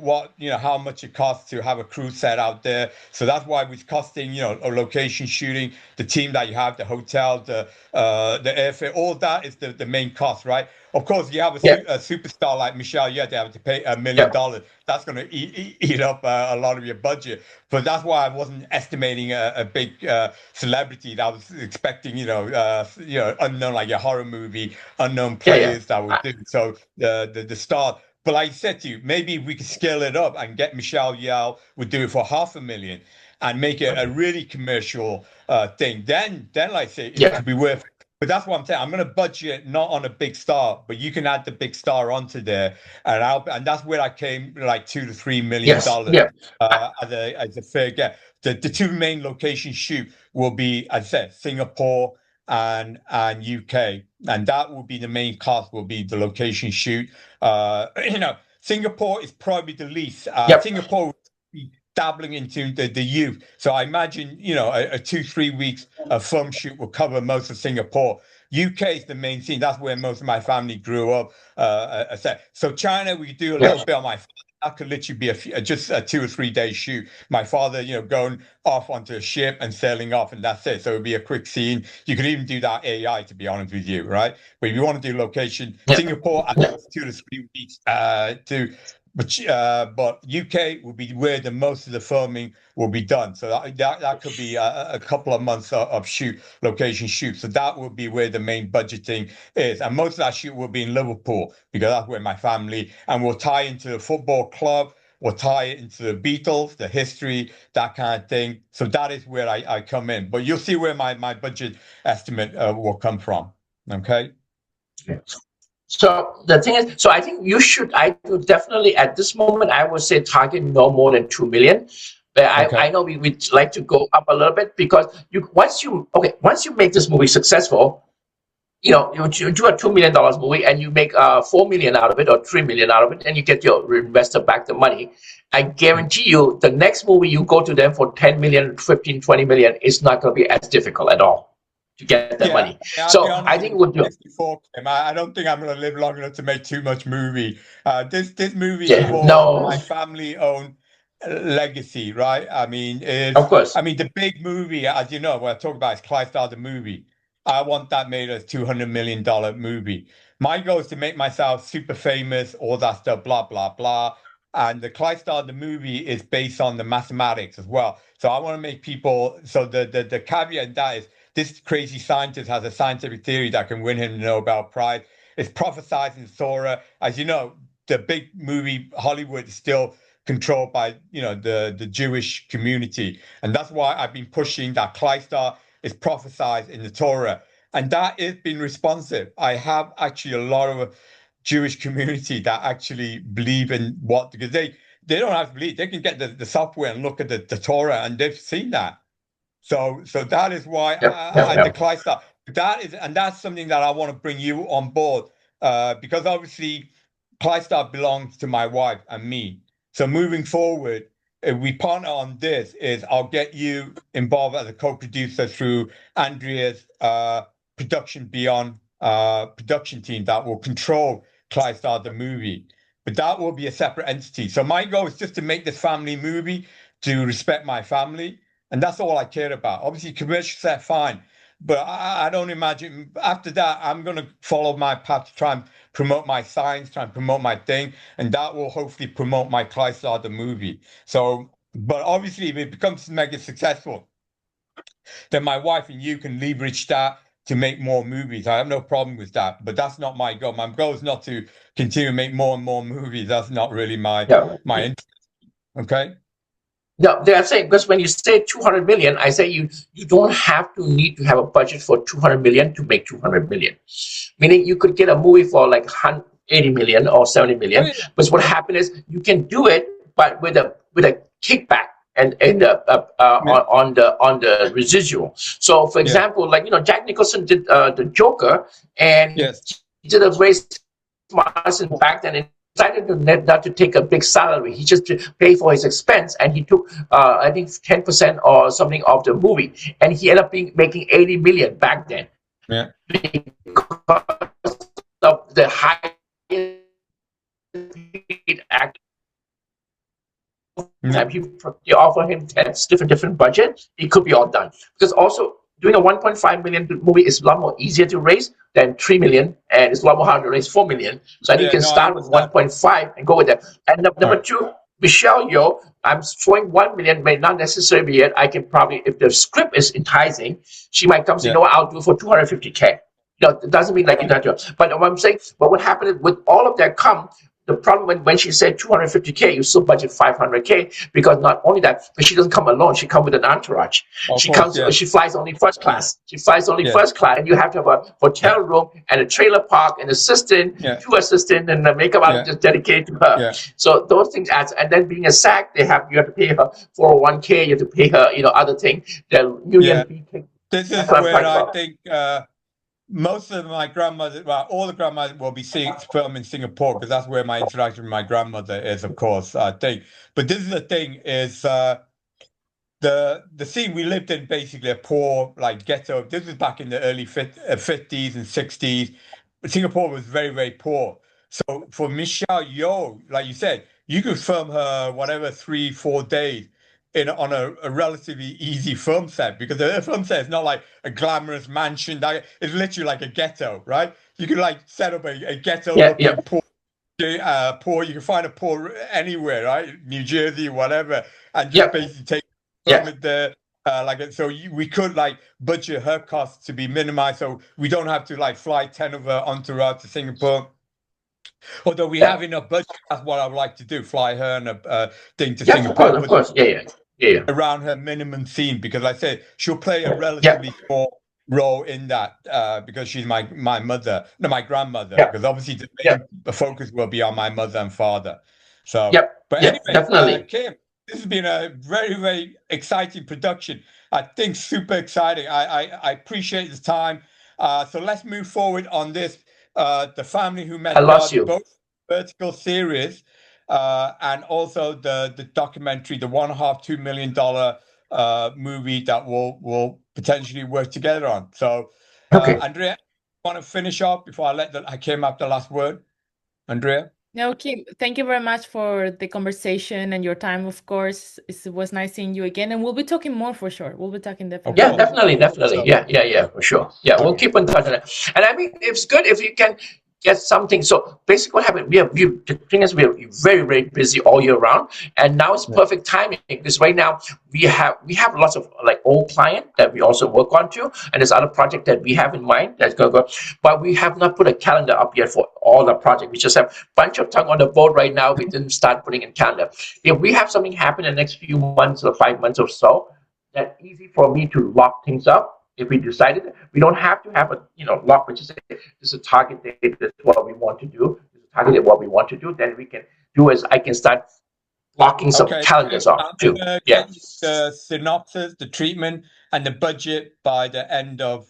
Speaker 1: how much it costs to have a crew set out there. So that's why it's costing, a location shooting, the team that you have, the hotel, the airfare, all that is the main cost, right? Of course, you have
Speaker 2: yeah,
Speaker 1: a superstar like Michelle, yeah, they have to pay $1 million.
Speaker 2: yeah,
Speaker 1: That's going to eat up a lot of your budget. But that's why I wasn't estimating a big celebrity that was expecting, unknown, like a horror movie, unknown
Speaker 2: yeah, yeah.
Speaker 1: players that would do. So the star. But like I said to you, maybe we could scale it up and get Michelle Yeoh would do it for 500,000 and make it a really commercial thing. Then like I say, it
Speaker 2: Yeah.
Speaker 1: could be worth it. But that's what I'm saying. I'm going to budget not on a big star, but you can add the big star onto there, and that's where I came like $2 to $3 million
Speaker 2: Yes. Yeah.
Speaker 1: as a fair get. The two main locations shoot will be, as I said, Singapore and UK, and that will be the main cost. Will be the location shoot. Singapore is probably the least.
Speaker 2: Yep.
Speaker 1: Singapore will be dabbling into the youth. So I imagine, a 2-3 weeks film shoot will cover most of Singapore. UK is the main scene. That's where most of my family grew up. So China, we do a little
Speaker 2: Yes.
Speaker 1: bit on my. That could literally be just a 2 or 3 day shoot. My father, going off onto a ship and sailing off, and that's it. So it'd be a quick scene. You could even do that AI, to be honest with you, right? But if you want to do location,
Speaker 2: Yeah.
Speaker 1: Singapore at
Speaker 2: Yeah.
Speaker 1: least 2 to 3 weeks but UK will be where the most of the filming will be done. So that could be a couple of months of location shoot. So that will be where the main budgeting is, and most of that shoot will be in Liverpool because that's where my family, and we'll tie into the football club. or tie it into the Beatles, the history, that kind of thing. So that is where I come in. But you'll see where my budget estimate will come from. Okay.
Speaker 2: So the thing is, so I think I would definitely at this moment, I would say target no more than 2 million. But I know we would like to go up a little bit because once you make this movie successful, you do a $2 million movie and you make 4 million out of it or 3 million out of it, and you get your investor back the money. I guarantee you the next movie you go to them for 10 million, 15, 20 million is not going to be as difficult at all to get that money. So I think we'll do.
Speaker 1: I don't think I'm going to live long enough to make too much movie. This movie
Speaker 2: is
Speaker 1: for my family-owned legacy, right? I mean,
Speaker 2: of course.
Speaker 1: I mean, the big movie, as you know, what I talk about is Clive Star the movie. I want that made as $200 million movie. My goal is to make myself super famous, all that stuff, blah, blah, blah. And the Clive Star the movie is based on the mathematics as well. So I want to make people, so the caveat in that is this crazy scientist has a scientific theory that can win him the Nobel Prize. It's prophesized in Torah. As you know, the big movie Hollywood is still controlled by, the Jewish community. And that's why I've been pushing that Clive Star is prophesied in the Torah, and that has been responsive. I have actually a lot of Jewish community that actually believe in because they don't have to believe, they can get the software and look at the Torah, and they've seen that. So that is why I declare that. That's something that I want to bring you on board, because obviously Clydesdale belongs to my wife and me. So moving forward, if we partner on this, I'll get you involved as a co-producer through Andrea's Production Beyond production team that will control Clydesdale the movie. But that will be a separate entity. So my goal is just to make this family movie, to respect my family, and that's all I care about. Obviously, commercial set, fine. But I don't imagine after that, I'm going to follow my path to try and promote my science, try and promote my thing. And that will hopefully promote my Clydesdale the movie. So, but obviously, if it becomes mega successful, then my wife and you can leverage that to make more movies. I have no problem with that. But that's not my goal. My goal is not to continue to make more and more movies. That's not really my interest. Okay?
Speaker 2: No, they're saying, because when you say 200 million, I say you don't need to have a budget for 200 million to make 200 million. Meaning you could get a movie for like 80 million or 70 million. Oh, yeah. But what happens is you can do it, but with a kickback and on the residual. So for example, Jack Nicholson did the Joker, and he did a very smart back then. Decided not to take a big salary. He just paid for his expense, and he took I think 10% or something of the movie, and he ended up making 80 million back then.
Speaker 1: Yeah.
Speaker 2: Because of the high act. You offer him 10 different budget, it could be all done. Because also doing a 1.5 million movie is a lot more easier to raise than 3 million, and it's a lot more harder to raise 4 million. So I think you can start with 1.5 and go with that. And number two, Michelle Yeoh, I'm showing 1 million, may not necessarily be it. I can probably, if the script is enticing, she might come say, I'll do it for 250K. It doesn't mean like you don't do it. But what I'm saying, but what happened with all of that the problem when she said 250K, you still budget 500K, because not only that, but she doesn't come alone. She comes with an entourage. She flies only first class. She flies only first class, and you have to have a hotel room and a trailer park, an assistant, two assistants, and a makeup artist dedicated to her. So those things add. And then being a SAG, you have to pay her 401K. You have to pay her, other things. The union.
Speaker 1: This is where I think. Most of my grandmother, all the grandmothers will be filmed in Singapore, because that's where my interaction with my grandmother is, of course, I think. But this is the thing, is the scene we lived in, basically a poor, ghetto. This was back in the early 50s and 60s. Singapore was very, very poor. So for Michelle Yeoh, like you said, you could film her 3-4 days on a relatively easy film set, because the film set is not like a glamorous mansion. It's literally like a ghetto, right? You can set up a ghetto poor. You can find a poor anywhere, right? New Jersey, whatever, and just basically take film it there. We could budget her costs to be minimized, so we don't have to fly 10 of her entourage to Singapore. Although we have enough budget, that's what I would like to do: fly her and a thing to
Speaker 2: Yeah,
Speaker 1: Singapore.
Speaker 2: of course. Yeah.
Speaker 1: Around her minimum scene, because like I say she'll play a relatively small role in that because she's my mother, no, my grandmother. Because obviously the focus will be on my mother and father. So, but anyway,
Speaker 2: definitely.
Speaker 1: Kim, this has been a very, very exciting production. I think super exciting. I appreciate the time. So let's move forward on this. The Family Who Met
Speaker 2: I lost
Speaker 1: God,
Speaker 2: you.
Speaker 1: both vertical series, and also the documentary, the $1.5–2 million movie that we'll potentially work together on. So, Andrea, want to finish off before I came up the last word, Andrea?
Speaker 3: No, Kim, thank you very much for the conversation and your time, of course. It was nice seeing you again, and we'll be talking more for sure. We'll be talking definitely.
Speaker 2: Yeah, definitely. Yeah, for sure. Yeah, we'll keep in touch on it. And I mean, it's good if you can get something. So basically what happened, the thing is, we're very, very busy all year round, and now it's perfect timing because right now we have lots of like old client that we also work on too, and there's other project that we have in mind that's gonna go, but we have not put a calendar up yet for all the project. We just have a bunch of tongue on the boat right now. We didn't start putting in calendar. If we have something happen in the next few months or 5 months or so, that's easy for me to lock things up. If we decided, we don't have to have a lock, which is this is a target date. This is what we want to do. This is a target date what we want to do. Then we can do is I can start locking some calendars off too.
Speaker 1: Get the synopsis, the treatment, and the budget by the end of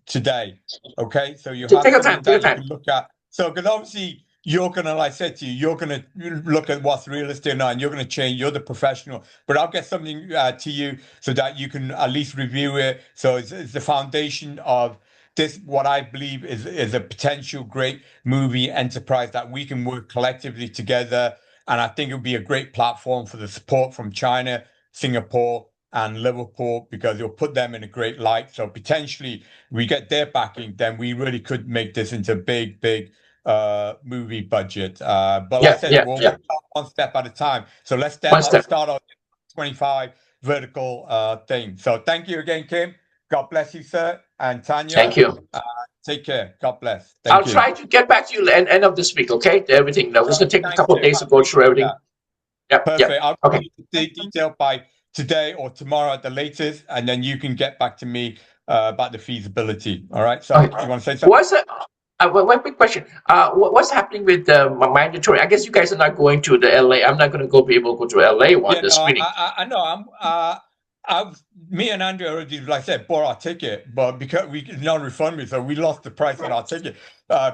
Speaker 1: today. Okay, so you have something that you can look at. So because obviously you're gonna, like I said to you, you're gonna look at what's realistic or not, and you're gonna change. You're the professional, but I'll get something to you so that you can at least review it. So it's the foundation of this, what I believe is a potential great movie enterprise that we can work collectively together. And I think it would be a great platform for the support from China, Singapore, and Liverpool, because it'll put them in a great light. So potentially we get their backing, then we really could make this into a big movie budget. But like I said, we'll work one step at a time. So let's start on 25 vertical thing. So thank you again, Kim. God bless you, sir. And Tanya.
Speaker 2: Thank you.
Speaker 1: Take care. God bless.
Speaker 2: I'll try to get back to you end of this week, okay? Everything. Now, it's going to take a couple of days to go through everything.
Speaker 1: Perfect. I'll give you the detail by today or tomorrow at the latest, and then you can get back to me about the feasibility. All right? So you want to say something?
Speaker 2: One quick question. What's happening with mandatory? I guess you guys are not going to the LA. I'm not going to be able to go to LA one the screening.
Speaker 1: I know. Me and Andrea already, like I said, bought our ticket, but because we non-refund me, so we lost the price on our ticket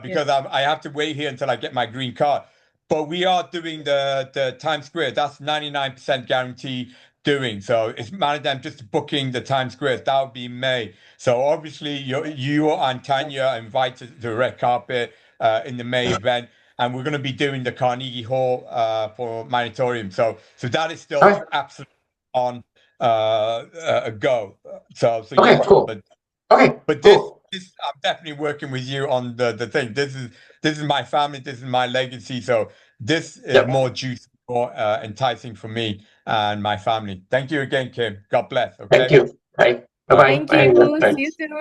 Speaker 1: because I have to wait here until I get my green card. But we are doing the Times Square. That's 99% guarantee doing. So it's managed them just booking the Times Square. That would be May. So obviously you and Tanya are invited to the red carpet in the May event. And we're going to be doing the Carnegie Hall for Manatorium. So that is still absolutely on a go. So
Speaker 2: okay,
Speaker 1: yeah,
Speaker 2: cool.
Speaker 1: But this I'm definitely working with you on the thing. This is my family. This is my legacy. So this is more juicy, more enticing for me and my family. Thank you again, Kim. God bless. Okay.
Speaker 2: Thank you. Bye.
Speaker 3: Thank you. See you soon.